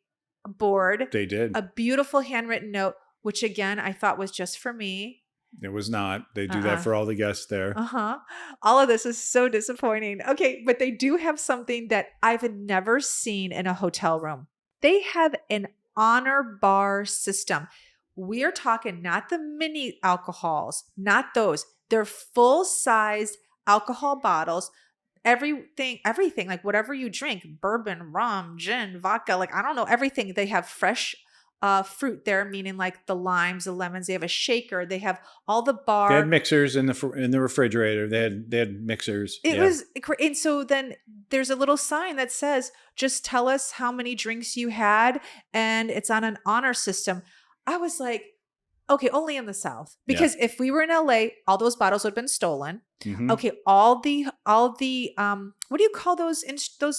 board. They did. A beautiful handwritten note, which again, I thought was just for me. It was not. They do that for all the guests there. All of this is so disappointing. Okay, but they do have something that I've never seen in a hotel room. They have an honor bar system. We are talking not the mini alcohols, not those. They're full-size alcohol bottles. Everything, like whatever you drink, bourbon, rum, gin, vodka, like I don't know, everything. They have fresh fruit there, meaning like the limes, the lemons. They have a shaker. They have all the bar. They had mixers in the refrigerator. They had mixers. It was, and so then there's a little sign that says, "Just tell us how many drinks you had," and it's on an honor system. I was like, okay, only in the South, because if we were in LA, all those bottles would have been stolen. Mm-hmm. Okay, all the what do you call those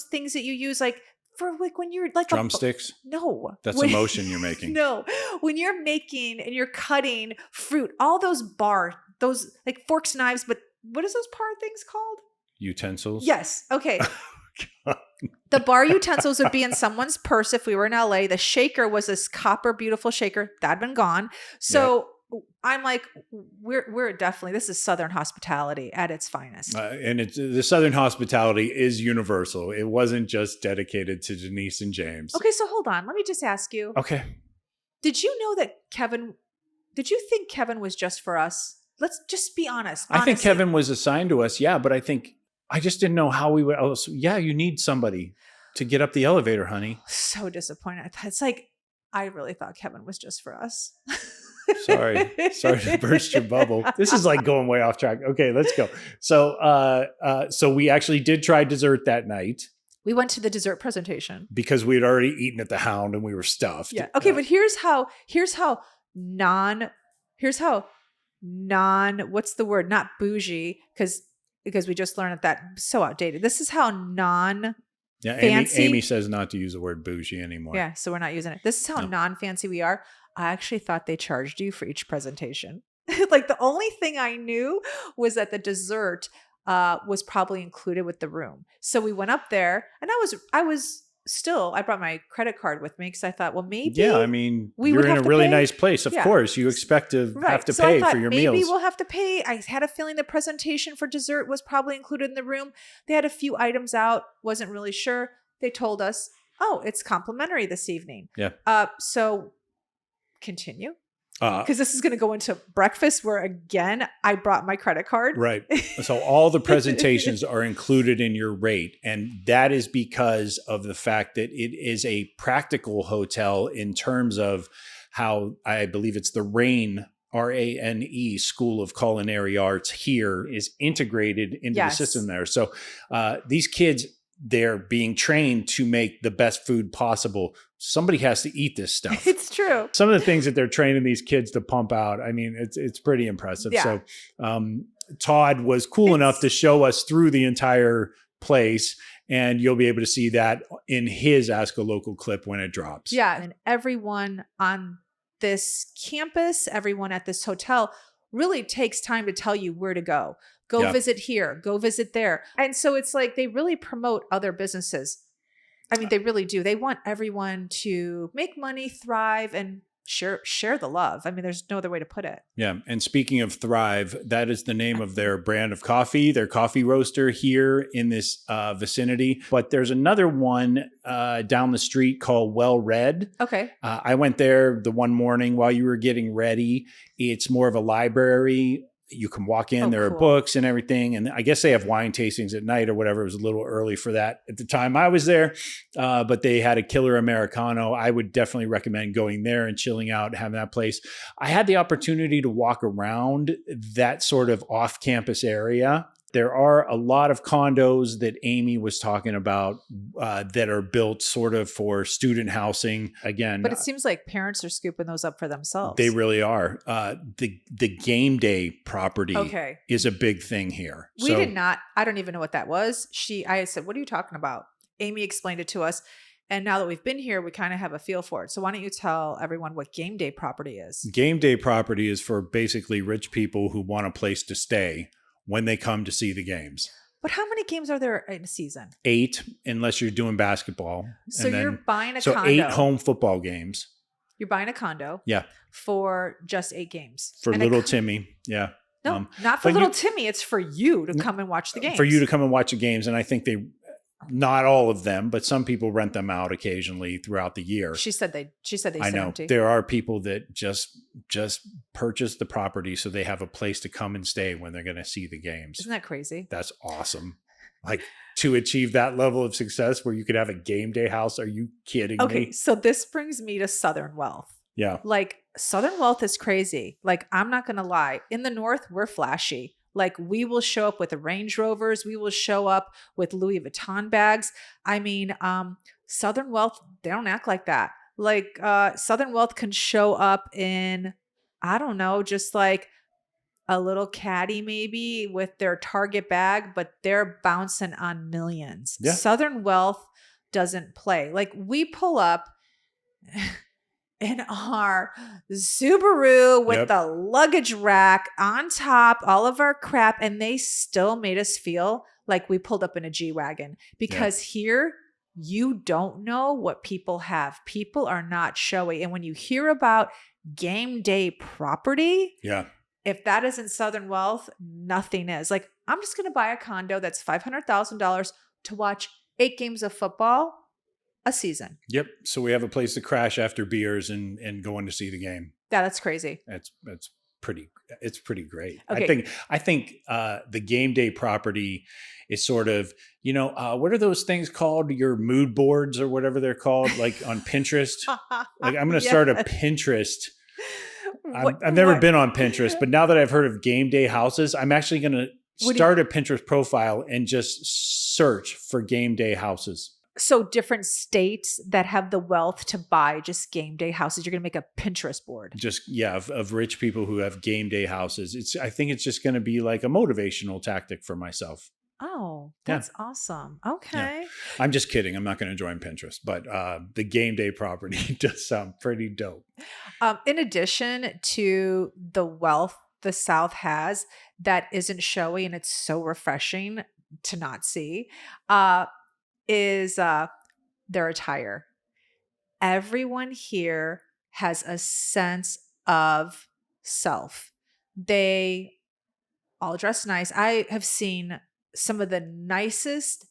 things that you use like for like when you're like drumsticks? No, that's a motion you're making. No, when you're making and you're cutting fruit, all those like forks, knives, but what is those bar things called? Utensils. Yes. Okay. The bar utensils would be in someone's purse if we were in LA. The shaker was this copper, beautiful shaker that had been gone. So I'm like, we're definitely, this is Southern hospitality at its finest. And the Southern hospitality is universal. It wasn't just dedicated to Denise and James. Okay, so hold on. Let me just ask you. Okay. Did you know that did you think Kevin was just for us? Let's just be honest. I think Kevin was assigned to us, but I just didn't know how we would. You need somebody to get up the elevator, honey. So disappointed. It's like, I really thought Kevin was just for us. Sorry to burst your bubble. This is like going way off track. Okay, let's go. So we actually did try dessert that night. We went to the dessert presentation because we had already eaten at the Hound and we were stuffed. Yeah. Okay, but here's how non, what's the word? Not bougie, because we just learned that's so outdated. This is how fancy. Amy says not to use the word bougie anymore. Yeah, so we're not using it. This is how non-fancy we are. I actually thought they charged you for each presentation. Like the only thing I knew was that the dessert was probably included with the room. So we went up there, and I brought my credit card with me because I thought, well, maybe. Yeah, I mean, you're in a really nice place. Of course, you expect to have to pay for your meals. Maybe we'll have to pay. I had a feeling the presentation for dessert was probably included in the room. They had a few items out. Wasn't really sure. They told us, oh, it's complimentary this evening. Yeah. So continue. Because this is going to go into breakfast where, again, I brought my credit card. Right. So all the presentations are included in your rate. And that is because of the fact that it is a practical hotel in terms of how I believe it's the RANE, RANE School of Culinary Arts here is integrated into the system there. So these kids, they're being trained to make the best food possible. Somebody has to eat this stuff. It's true. Some of the things that they're training these kids to pump out, I mean, it's pretty impressive. Yeah. So Todd was cool enough to show us through the entire place, and you'll be able to see that in his Ask a Local clip when it drops. Yeah. And everyone on this campus, everyone at this hotel really takes time to tell you where to go. Go visit here, go visit there. And so it's like they really promote other businesses. I mean, they really do. They want everyone to make money, thrive, and share the love. I mean, there's no other way to put it. Yeah. And speaking of Thrive, that is the name of their brand of coffee, their coffee roaster here in this vicinity. But there's another one down the street called Well Read. Okay. I went there the one morning while you were getting ready. It's more of a library. You can walk in, there are books and everything. And I guess they have wine tastings at night or whatever. It was a little early for that at the time I was there. But they had a killer Americano. I would definitely recommend going there and chilling out, having that place. I had the opportunity to walk around that sort of off-campus area. There are a lot of condos that Amy was talking about that are built sort of for student housing. Again, but it seems like parents are scooping those up for themselves. They really are. The game day property is a big thing here. We did not. I don't even know what that was. I said, "What are you talking about?" Amy explained it to us. And now that we've been here, we kind of have a feel for it. So why don't you tell everyone what game day property is? Game day property is for basically rich people who want a place to stay when they come to see the games. But how many games are there in a season? 8, unless you're doing basketball. So And you're then, buying a so condo. 8 home football games. You're buying a condo. Yeah. For just 8 games. For and little Timmy. Yeah. No, not for little Timmy. It's for you to come and watch the games. For you to come and watch the games. And I think not all of them, but some people rent them out occasionally throughout the year. She said they I know empty. there are people that just purchase the property so they have a place to come and stay when they're going to see the games. Isn't that crazy? That's awesome. Like, to achieve that level of success where you could have a game day house. Are you kidding me? Okay, so this brings me to Southern Wealth. Yeah. Like, Southern Wealth is crazy. Like, I'm not going to lie. In the North, we're flashy. Like, we will show up with Range Rovers. We will show up with Louis Vuitton bags. I mean, Southern Wealth, they don't act like that. Like, Southern Wealth can show up in, I don't know, just like a little caddy maybe with their Target bag, but they're bouncing on millions. Yeah. Southern Wealth doesn't play. Like, we pull up in our Subaru with the luggage rack on top, all of our crap, and they still made us feel like we pulled up in a G-Wagon because here you don't know what people have. People are not showy. And when you hear about game day property, if that isn't Southern Wealth, nothing is. Like, I'm just going to buy a condo that's $500,000 to watch 8 games of football a season. Yep. So we have a place to crash after beers and going to see the game. Yeah, that's crazy. It's pretty great. Okay. I think the game day property is sort of, what are those things called? Your mood boards or whatever they're called, like on Pinterest. Like, I'm going to start a Pinterest. I've never been on Pinterest, but now that I've heard of game day houses, I'm actually going to start a Pinterest profile and just search for game day houses. So different states that have the wealth to buy just game day houses. You're going to make a Pinterest board. Just, of rich people who have game day houses. I think it's just going to be like a motivational tactic for myself. Oh, that's awesome. Okay. Yeah. I'm just kidding. I'm not going to join Pinterest, but the game day property does sound pretty dope. In addition to the wealth the South has that isn't showy and it's so refreshing to not see, is their attire. Everyone here has a sense of self. They all dress nice. I have seen some of the nicest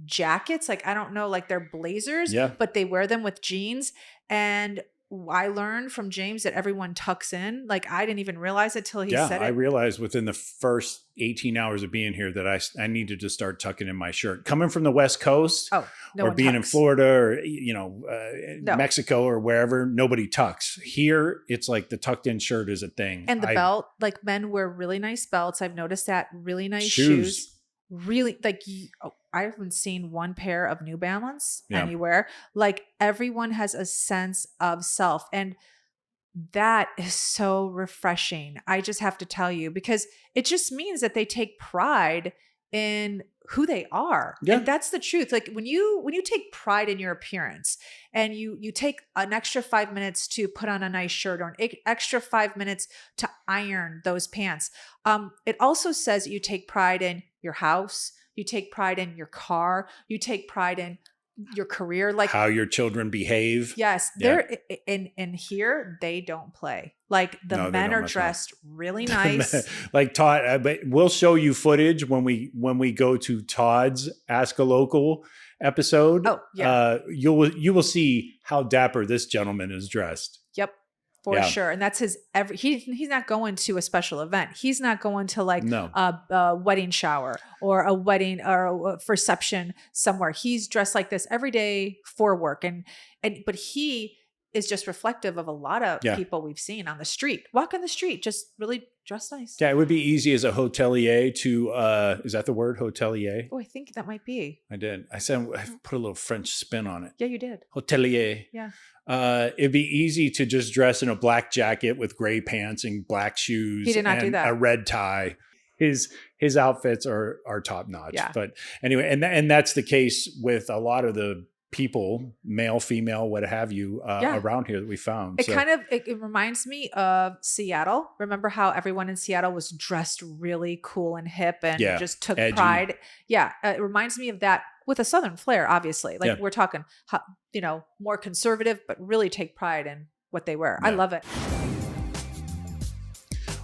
jackets. Like, I don't know, like they're blazers, but they wear them with jeans. And I learned from James that everyone tucks in. Like, I didn't even realize it till he said it. I realized within the first 18 hours of being here that I needed to start tucking in my shirt. Coming from the West Coast or being in Florida or, Mexico or wherever, nobody tucks. Here, it's like the tucked in shirt is a thing. And the belt, like men wear really nice belts. I've noticed that. Really nice shoes. Really, like, I haven't seen one pair of New Balance anywhere. Like, everyone has a sense of self. And that is so refreshing. I just have to tell you, because it just means that they take pride in who they are. Yeah. And that's the truth. Like, when you take pride in your appearance and you take an extra 5 minutes to put on a nice shirt or an extra 5 minutes to iron those pants, it also says that you take pride in your house, you take pride in your car, you take pride in your career, like how your children behave. Yes. They're in here, they don't play. Like, the men are dressed really nice. Like Todd, but we'll show you footage when we go to Todd's Ask a Local episode. Oh, yeah. You will see how dapper this gentleman is dressed. Yep. For sure. And that's his he's not going to a special event. He's not going to like a wedding shower or a wedding or a reception somewhere. He's dressed like this every day for work. But he is just reflective of a lot of people we've seen on the street, walking the street, just really dressed nice. Yeah. It would be easy as a hotelier to, is that the word, hotelier? Oh, I think that might be. I did. I put a little French spin on it. Yeah, you did. Hotelier. Yeah. It'd be easy to just dress in a black jacket with gray pants and black shoes. He did not do that. A red tie. His outfits are top notch. Yeah. But anyway, and that's the case with a lot of the people, male, female, what have you, around here that we found. It reminds me of Seattle. Remember how everyone in Seattle was dressed really cool and hip and just took edgy pride? Yeah. It reminds me of that with a Southern flair, obviously. Like we're talking, more conservative, but really take pride in what they wear. I love it.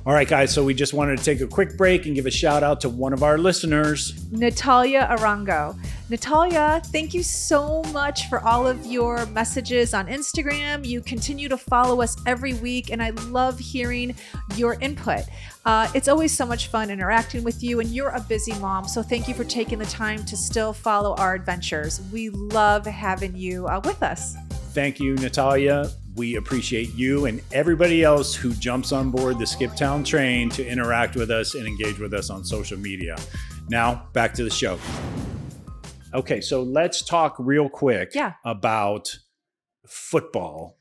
All right, guys. So we just wanted to take a quick break and give a shout out to one of our listeners, Natalia Arango. Natalia, thank you so much for all of your messages on Instagram. You continue to follow us every week, and I love hearing your input. It's always so much fun interacting with you, and you're a busy mom, so thank you for taking the time to still follow our adventures. We love having you with us. Thank you, Natalia. We appreciate you and everybody else who jumps on board the Skiptown train to interact with us and engage with us on social media. Now, back to the show. Okay, so let's talk real quick about football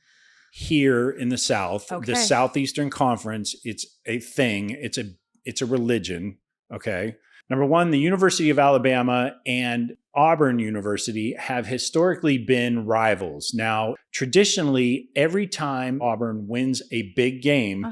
here in the South. Okay. The Southeastern Conference, it's a thing. It's a religion, okay? Number one, the University of Alabama and Auburn University have historically been rivals. Now, traditionally, every time Auburn wins a big game,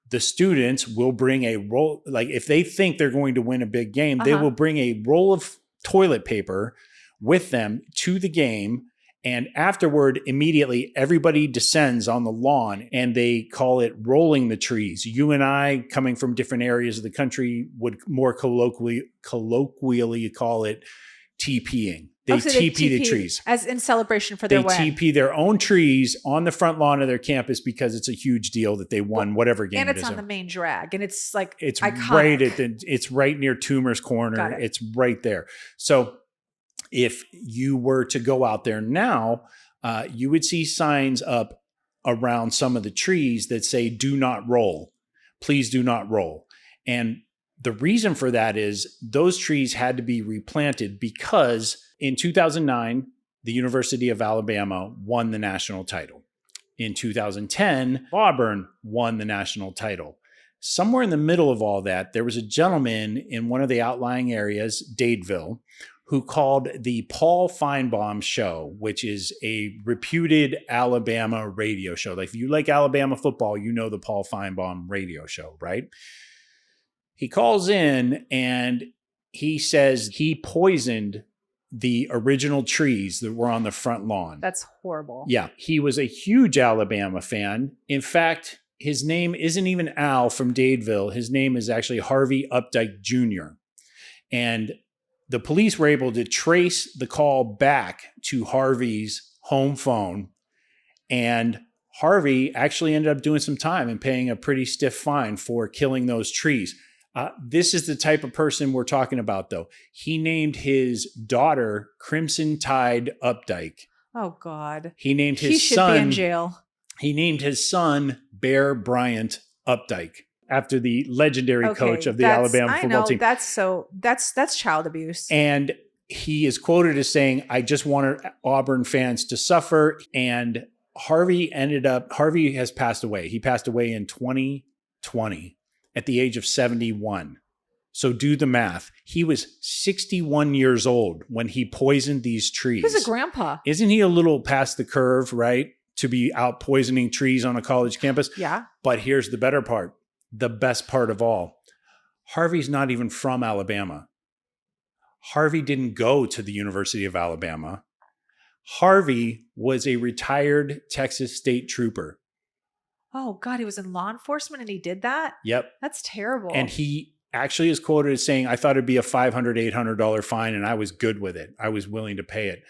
the students will bring a roll. Like if they think they're going to win a big game, they will bring a roll of toilet paper with them to the game. And afterward, immediately, everybody descends on the lawn and they call it rolling the trees. You and I, coming from different areas of the country, would more colloquially call it TPing. They TP the trees. As in celebration for their win. They TP their own trees on the front lawn of their campus because it's a huge deal that they won whatever game it is. And it's on the main drag. And it's like it's iconic. It's right near Toomer's Corner. It's right there. So if you were to go out there now, you would see signs up around some of the trees that say, do not roll. Please do not roll. And the reason for that is those trees had to be replanted because in 2009, the University of Alabama won the national title. In 2010, Auburn won the national title. Somewhere in the middle of all that, there was a gentleman in one of the outlying areas, Dadeville, who called the Paul Feinbaum Show, which is a reputed Alabama radio show. Like if you like Alabama football, you know the Paul Feinbaum radio show, right? He calls in and he says he poisoned the original trees that were on the front lawn. That's horrible. Yeah. He was a huge Alabama fan. In fact, his name isn't even Al from Dadeville. His name is actually Harvey Updike Jr. And the police were able to trace the call back to Harvey's home phone. And Harvey actually ended up doing some time and paying a pretty stiff fine for killing those trees. This is the type of person we're talking about, though. He named his daughter Crimson Tide Updike. Oh, God. He named his he should son. Be in jail. He named his son Bear Bryant Updike after the legendary coach of the Alabama football team. That's child abuse. And he is quoted as saying, "I just wanted Auburn fans to suffer." And Harvey has passed away. He passed away in 2020 at the age of 71. So do the math. He was 61 years old when he poisoned these trees. He was a grandpa. Isn't he a little past the curve, right? To be out poisoning trees on a college campus? Yeah. But here's the better part. The best part of all. Harvey's not even from Alabama. Harvey didn't go to the University of Alabama. Harvey was a retired Texas state trooper. Oh, God, he was in law enforcement and he did that? Yep. That's terrible. And he actually is quoted as saying, "I thought it'd be a $500, $800 fine and I was good with it. I was willing to pay it."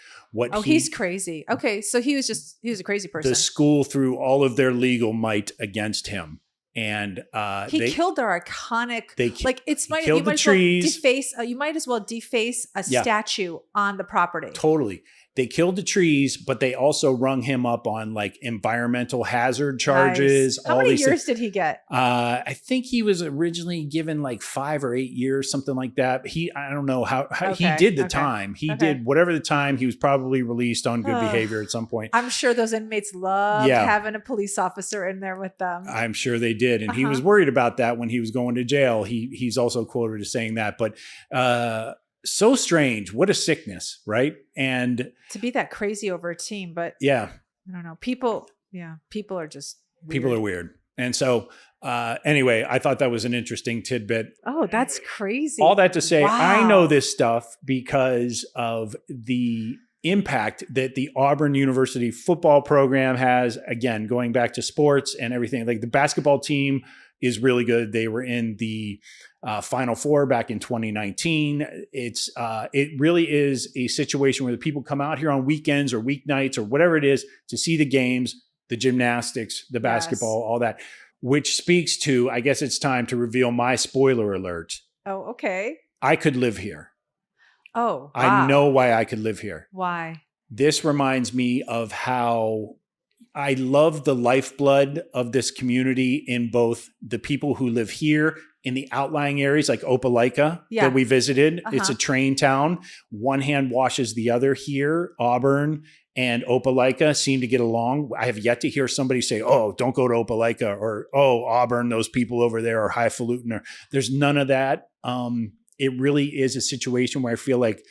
He's crazy. Okay, so he was a crazy person. The school threw all of their legal might against him. And he killed our iconic. You might as well deface a statue on the property. Totally. They killed the trees, but they also rung him up on like environmental hazard charges. Nice. How many years did he get? I think he was originally given like 5 or 8 years, something like that. I don't know how he did the time. He did whatever the time. He was probably released on good behavior at some point. I'm sure those inmates loved having a police officer in there with them. I'm sure they did. And he was worried about that when he was going to jail. He's also quoted as saying that. But so strange. What a sickness, right? And to be that crazy over a team, but yeah, I don't know. People are just weird. People are weird. And so anyway, I thought that was an interesting tidbit. Oh, that's crazy. All that to say, Wow. I know this stuff because of the impact that the Auburn University football program has, again, going back to sports and everything. Like the basketball team is really good. They were in the Final Four back in 2019. It really is a situation where the people come out here on weekends or weeknights or whatever it is to see the games, the gymnastics, the basketball, all that, which speaks to, I guess it's time to reveal my spoiler alert. Oh, okay. I could live here. Oh, wow. I know why I could live here. Why? This reminds me of how I love the lifeblood of this community in both the people who live here in the outlying areas like Opelika that we visited. It's a train town. One hand washes the other here. Auburn and Opelika seem to get along. I have yet to hear somebody say, oh, don't go to Opelika, or, oh, Auburn, those people over there are highfalutin. Or there's none of that. It really is a situation where I feel like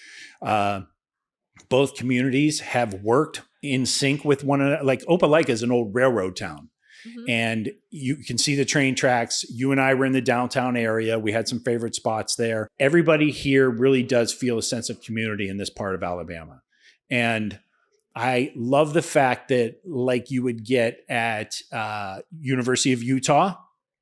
both communities have worked in sync with one another. Like Opelika is an old railroad town. Mm-hmm. And you can see the train tracks. You and I were in the downtown area. We had some favorite spots there. Everybody here really does feel a sense of community in this part of Alabama. And I love the fact that, like you would get at University of Utah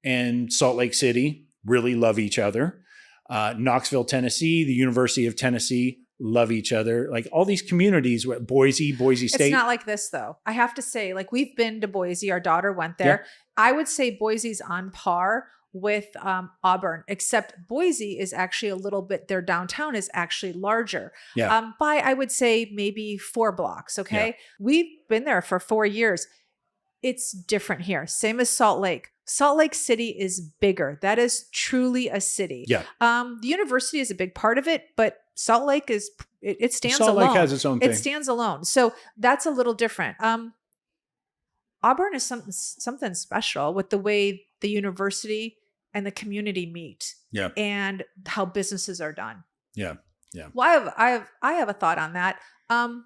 and Salt Lake City, really love each other. Knoxville, Tennessee, the University of Tennessee, love each other. Like all these communities, Boise State. It's not like this though. I have to say, like we've been to Boise. Our daughter went there. Yeah. I would say Boise's on par with Auburn, except Boise is actually a little bit, their downtown is actually larger. Yeah. By, I would say maybe 4 blocks. Okay. Yeah. We've been there for 4 years. It's different here. Same as Salt Lake. Salt Lake City is bigger. That is truly a city. Yeah. The university is a big part of it, but Salt Lake is, it stands alone. Salt Lake has its own thing. It stands alone. So that's a little different. Auburn is something special with the way the university and the community meet. Yeah. And how businesses are done. Yeah. Yeah. Well, I have a thought on that. I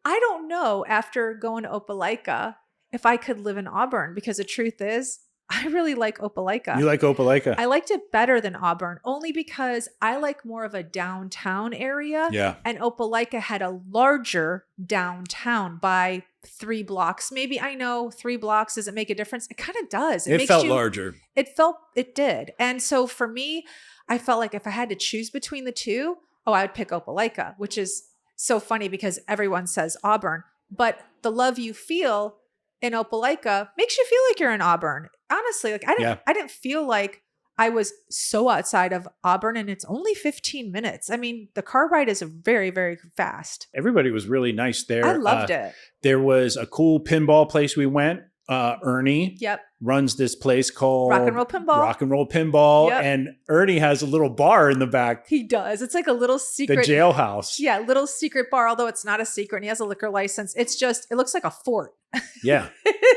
don't know after going to Opelika if I could live in Auburn, because the truth is I really like Opelika. You like Opelika? I liked it better than Auburn, only because I like more of a downtown area. Yeah. And Opelika had a larger downtown by 3 blocks. Maybe, I know 3 blocks doesn't make a difference. It kind of does. It felt larger. It did. And so for me, I felt like if I had to choose between the two, I would pick Opelika, which is so funny because everyone says Auburn, but the love you feel in Opelika makes you feel like you're in Auburn. Honestly, like I didn't feel like I was so outside of Auburn, and it's only 15 minutes. I mean, the car ride is very, very fast. Everybody was really nice there. I loved it. There was a cool pinball place we went. Ernie runs this place called Rock and Roll Pinball. Yep. And Ernie has a little bar in the back. He does. It's like a little secret. The jailhouse. Yeah, little secret bar, although it's not a secret. And he has a liquor license. It's just, it looks like a fort. Yeah.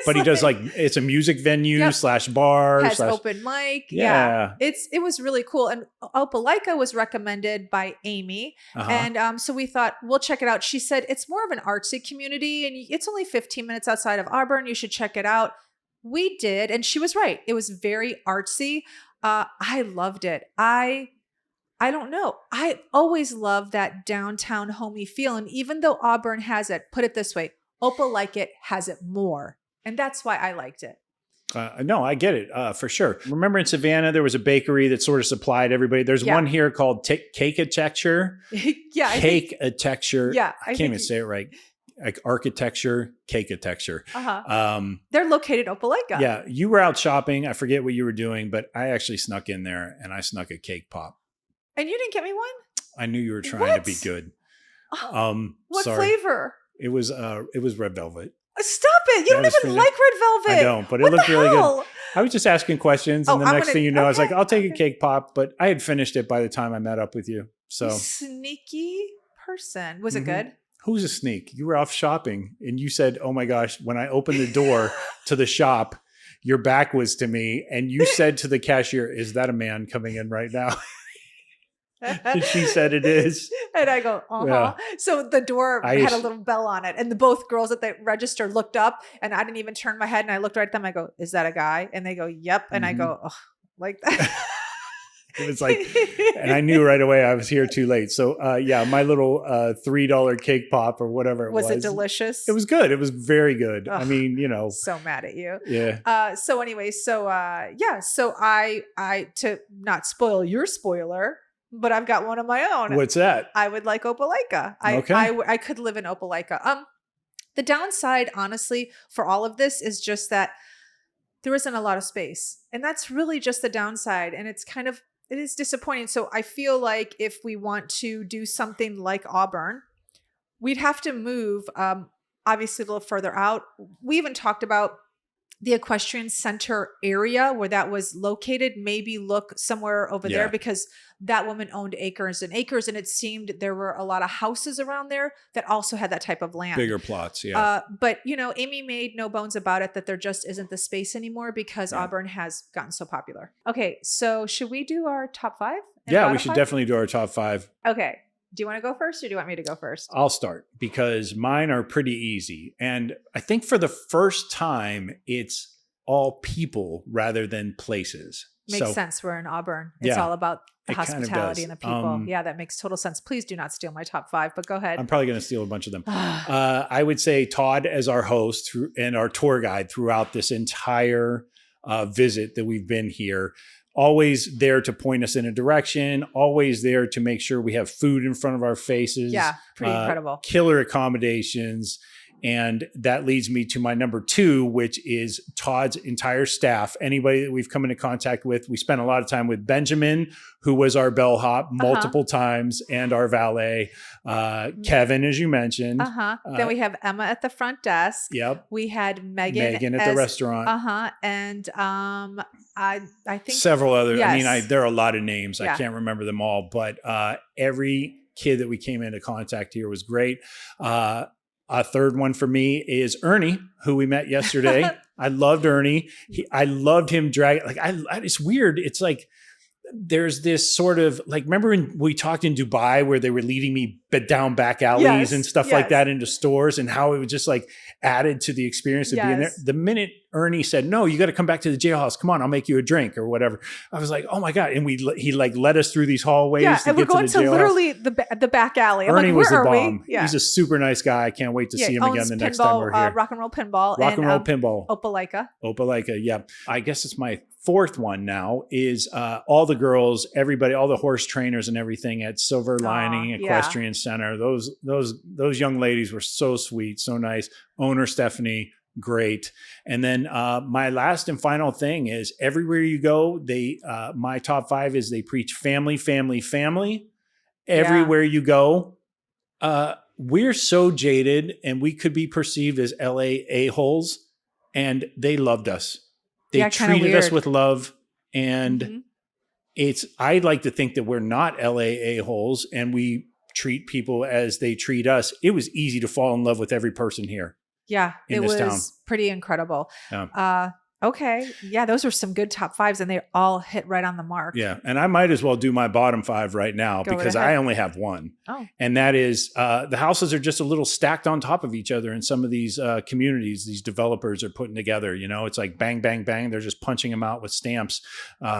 But he does it's a music venue / bar. Has open mic. Yeah. It was really cool. And Opelika was recommended by Amy. And so we thought, we'll check it out. She said, it's more of an artsy community and it's only 15 minutes outside of Auburn. You should check it out. We did. And she was right. It was very artsy. I loved it. I don't know. I always love that downtown homey feel. And even though Auburn has it, put it this way, Opelika has it more. And that's why I liked it. No, I get it for sure. Remember in Savannah, there was a bakery that sort of supplied everybody. There's one here called Cake-a-Texture. Yeah. Cake-a-Texture. Yeah. I can't even say it right. Like architecture, Cake-a-Texture. They're located in Opelika. Yeah. You were out shopping. I forget what you were doing, but I actually snuck in there and I snuck a cake pop. And you didn't get me one? I knew you were trying to be good. What sorry. flavor? It was red velvet. Stop it. You don't even like red velvet. I don't, but it looked really good. I was just asking questions. And the next thing you know, I was like, I'll take a cake pop. But I had finished it by the time I met up with you. So sneaky person. Was it good? Who's a sneak? You were off shopping and you said, oh my gosh, when I opened the door to the shop, your back was to me. And you said to the cashier, is that a man coming in right now? And she said it is. And I go, uh-huh. Yeah. So the door had a little bell on it. And both girls at the register looked up and I didn't even turn my head. And I looked right at them. I go, is that a guy? And they go, yep. And I go, oh, like that. It was like, and I knew right away I was here too late. So yeah, my little $3 cake pop or whatever it was. Was it delicious? It was good. It was very good. Ugh, I mean, so mad at you. Yeah. So anyway, so I to not spoil your spoiler, but I've got one of my own. What's that? I would like Opelika. I could live in Opelika. The downside, honestly, for all of this is just that there isn't a lot of space. And that's really just the downside. And it is disappointing. So I feel like if we want to do something like Auburn, we'd have to move, obviously a little further out. We even talked about the equestrian center area where that was located, maybe look somewhere over there because that woman owned acres and acres. And it seemed there were a lot of houses around there that also had that type of land. Bigger plots. Yeah. But Amy made no bones about it that there just isn't the space anymore because Auburn has gotten so popular. Okay. So should we do our top 5? Yeah, we should definitely do our top 5. Okay. Do you want to go first or do you want me to go first? I'll start because mine are pretty easy. And I think for the first time, it's all people rather than places. Makes sense. We're in Auburn. It's all about the hospitality and the people. Yeah, that makes total sense. Please do not steal my top 5, but go ahead. I'm probably going to steal a bunch of them. I would say Todd as our host and our tour guide throughout this entire visit that we've been here. Always there to point us in a direction, always there to make sure we have food in front of our faces. Yeah, pretty incredible. Killer accommodations. And that leads me to my number 2, which is Todd's entire staff. Anybody that we've come into contact with. We spent a lot of time with Benjamin, who was our bellhop multiple times, and our valet. Kevin, as you mentioned. Then we have Emma at the front desk. Yep. We had Megan at the restaurant. And I think several other. Yes. I mean, there are a lot of names. I can't remember them all, but every kid that we came into contact here was great. A third one for me is Ernie, who we met yesterday. I loved Ernie. I loved him drag. It's weird. It's like there's this sort of remember when we talked in Dubai where they were leading me down back alleys and stuff like that into stores, and how it was just added to the experience of being there. The minute Ernie said, "No, you got to come back to the jailhouse. Come on, I'll make you a drink or whatever," I was like, "Oh my god!" And he led us through these hallways. Yeah, to and get we're going to the jailhouse. Literally the back alley. I'm Ernie was the bomb. Yeah. He's a super nice guy. I can't wait to see him again the next time we're here. Rock and roll pinball. Pinball. Opelika. Yeah. I guess it's my 4th one now is all the girls, everybody, all the horse trainers and everything at Silver Lining Equestrian Center. Those young ladies were so sweet, so nice. Owner Stephanie, great. And then my last and final thing is everywhere you go, my top 5 is they preach family, family, family. Everywhere you go. We're so jaded and we could be perceived as LA a-holes, and they loved us. They treated us with love, and I'd like to think that we're not LA a-holes and we treat people as they treat us. It was easy to fall in love with every person here. Yeah, it was town. Pretty incredible. Okay. Yeah, those were some good top 5s and they all hit right on the mark. Yeah. And I might as well do my bottom 5 right now because I only have one. Oh. And that is the houses are just a little stacked on top of each other in some of these communities these developers are putting together. It's like bang, bang, bang. They're just punching them out with stamps.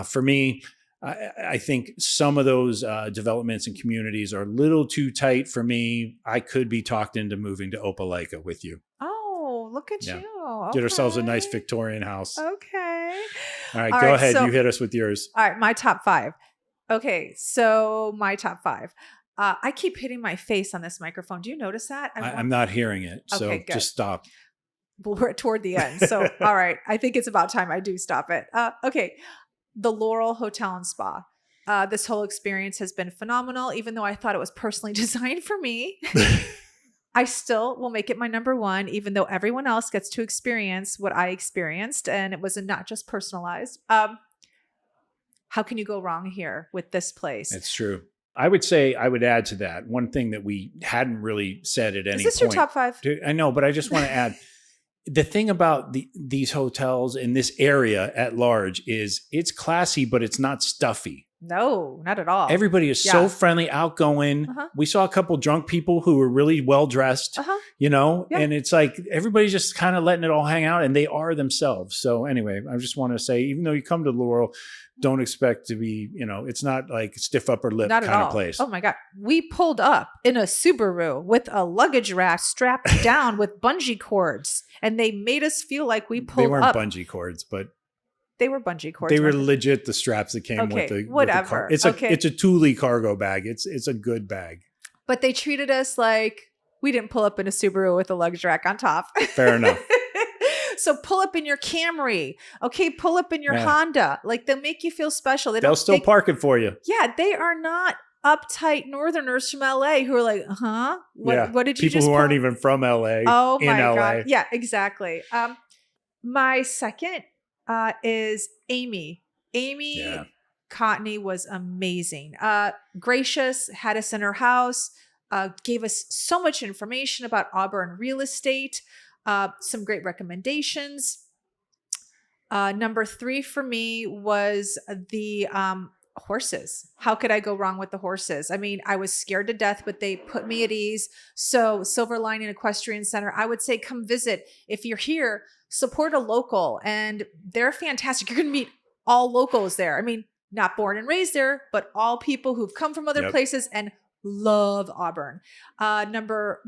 For me, I think some of those developments and communities are a little too tight for me. I could be talked into moving to Opelika with you. Oh, look at you. Okay. Get ourselves a nice Victorian house. Okay. All right, go ahead. You hit us with yours. All right, my top 5. Okay, so my top 5. I keep hitting my face on this microphone. Do you notice that? I'm not hearing it, so just stop. Well, we're toward the end, so all right. I think it's about time I do stop it. Okay, the Laurel Hotel and Spa. This whole experience has been phenomenal, even though I thought it was personally designed for me. I still will make it my number 1, even though everyone else gets to experience what I experienced. And it was not just personalized. How can you go wrong here with this place? It's true. I would say I would add to that one thing that we hadn't really said at any point. Is this your top 5? I know, but I just want to add the thing about these hotels in this area at large is it's classy, but it's not stuffy. No, not at all. Everybody is so friendly, outgoing. We saw a couple drunk people who were really well dressed, and it's like everybody's just kind of letting it all hang out, and they are themselves. So anyway, I just want to say, even though you come to Laurel, don't expect to be, it's not like stiff upper lip kind of place. Oh my God. We pulled up in a Subaru with a luggage rack strapped down with bungee cords, and they made us feel like we pulled up. They weren't bungee cords, but they were bungee cords. They were legit the straps that came with the whatever. It's a Thule cargo bag. It's a good bag. But they treated us like we didn't pull up in a Subaru with a luggage rack on top. Fair enough. So pull up in your Camry. Okay, pull up in your Honda. Like, they'll make you feel special. They'll still park it for you. Yeah, they are not uptight Northerners from LA who are like, what did you People just who aren't even from LA. Oh my LA. God. Yeah, exactly. My second is Amy. Amy Cotney was amazing. Gracious, had us in her house, gave us so much information about Auburn real estate, some great recommendations. Number 3 for me was the horses. How could I go wrong with the horses? I mean, I was scared to death, but they put me at ease. So Silver Lining Equestrian Center, I would say come visit. If you're here, support a local, and they're fantastic. You're going to meet all locals there. I mean, not born and raised there, but all people who've come from other places and love Auburn. My number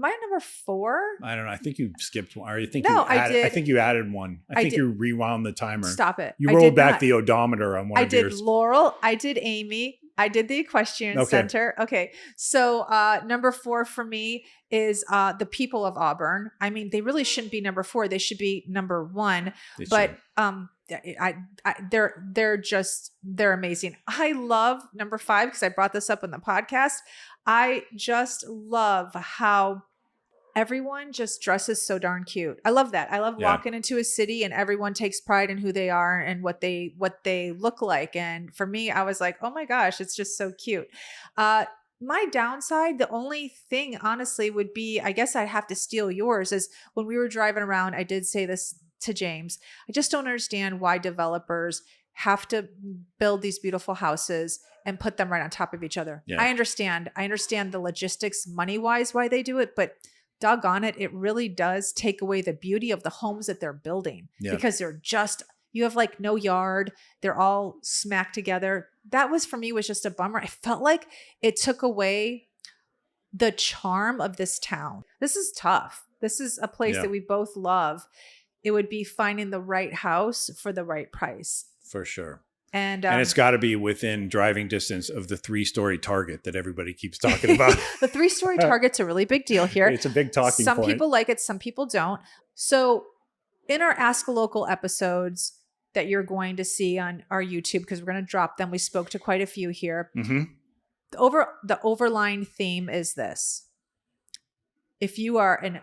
4. I don't know. I think you skipped one. Or I think I did. I think you added one. I think you rewound the timer. Stop it. You rolled back the odometer on one of yours. I did Laurel. I did Amy. I did the Equestrian Center. Okay. So number 4 for me is the people of Auburn. I mean, they really shouldn't be number 4. They should be number 1. They're amazing. I love number 5 because I brought this up in the podcast. I just love how everyone just dresses so darn cute. I love that. I love walking into a city and everyone takes pride in who they are and what they look like. And for me, I was like, oh my gosh, it's just so cute. My downside, the only thing honestly would be, I guess I have to steal yours, is when we were driving around, I did say this to James. I just don't understand why developers have to build these beautiful houses and put them right on top of each other. Yeah. I understand the logistics money-wise why they do it, but doggone it, it really does take away the beauty of the homes that they're building because you have like no yard. They're all smacked together. That was just a bummer. I felt like it took away the charm of this town. This is tough. This is a place that we both love. It would be finding the right house for the right price. For sure. And it's got to be within driving distance of the 3-story Target that everybody keeps talking about. The 3-story Target's a really big deal here. It's a big talking point. Some people like it, some people don't. So in our Ask a Local episodes that you're going to see on our YouTube, because we're going to drop them, we spoke to quite a few here. Mm-hmm. The overlying theme is this. If you are an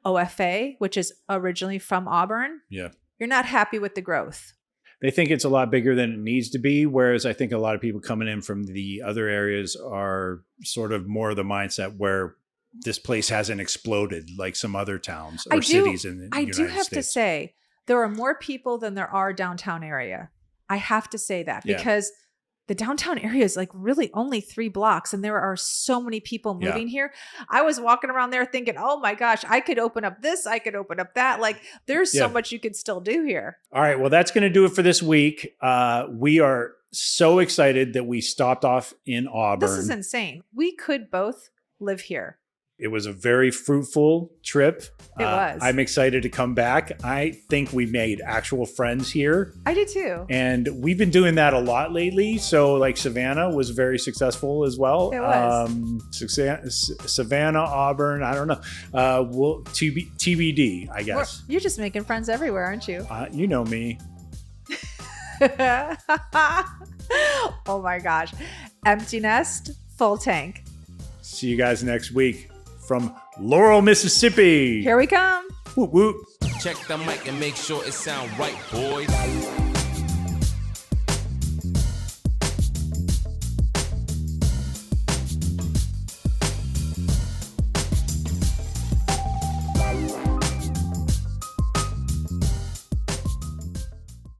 OFA, which is originally from Auburn, you're not happy with the growth. They think it's a lot bigger than it needs to be, whereas I think a lot of people coming in from the other areas are sort of more of the mindset where this place hasn't exploded like some other towns or cities in the United States. I do have to say, there are more people than there are downtown area. I have to say that because the downtown area is like really only 3 blocks and there are so many people moving here. I was walking around there thinking, oh my gosh, I could open up this, I could open up that. Like there's so much you could still do here. All right. Well, that's going to do it for this week. We are so excited that we stopped off in Auburn. This is insane. We could both live here. It was a very fruitful trip. It was. I'm excited to come back. I think we made actual friends here. I do too. And we've been doing that a lot lately. So like Savannah was very successful as well. It was. Savannah, Auburn, I don't know. We'll TBD, I guess. You're just making friends everywhere, aren't you? You know me. Oh my gosh. Empty nest, full tank. See you guys next week. From Laurel, Mississippi. Here we come. Whoop, whoop. Check the mic and make sure it sound right, boys.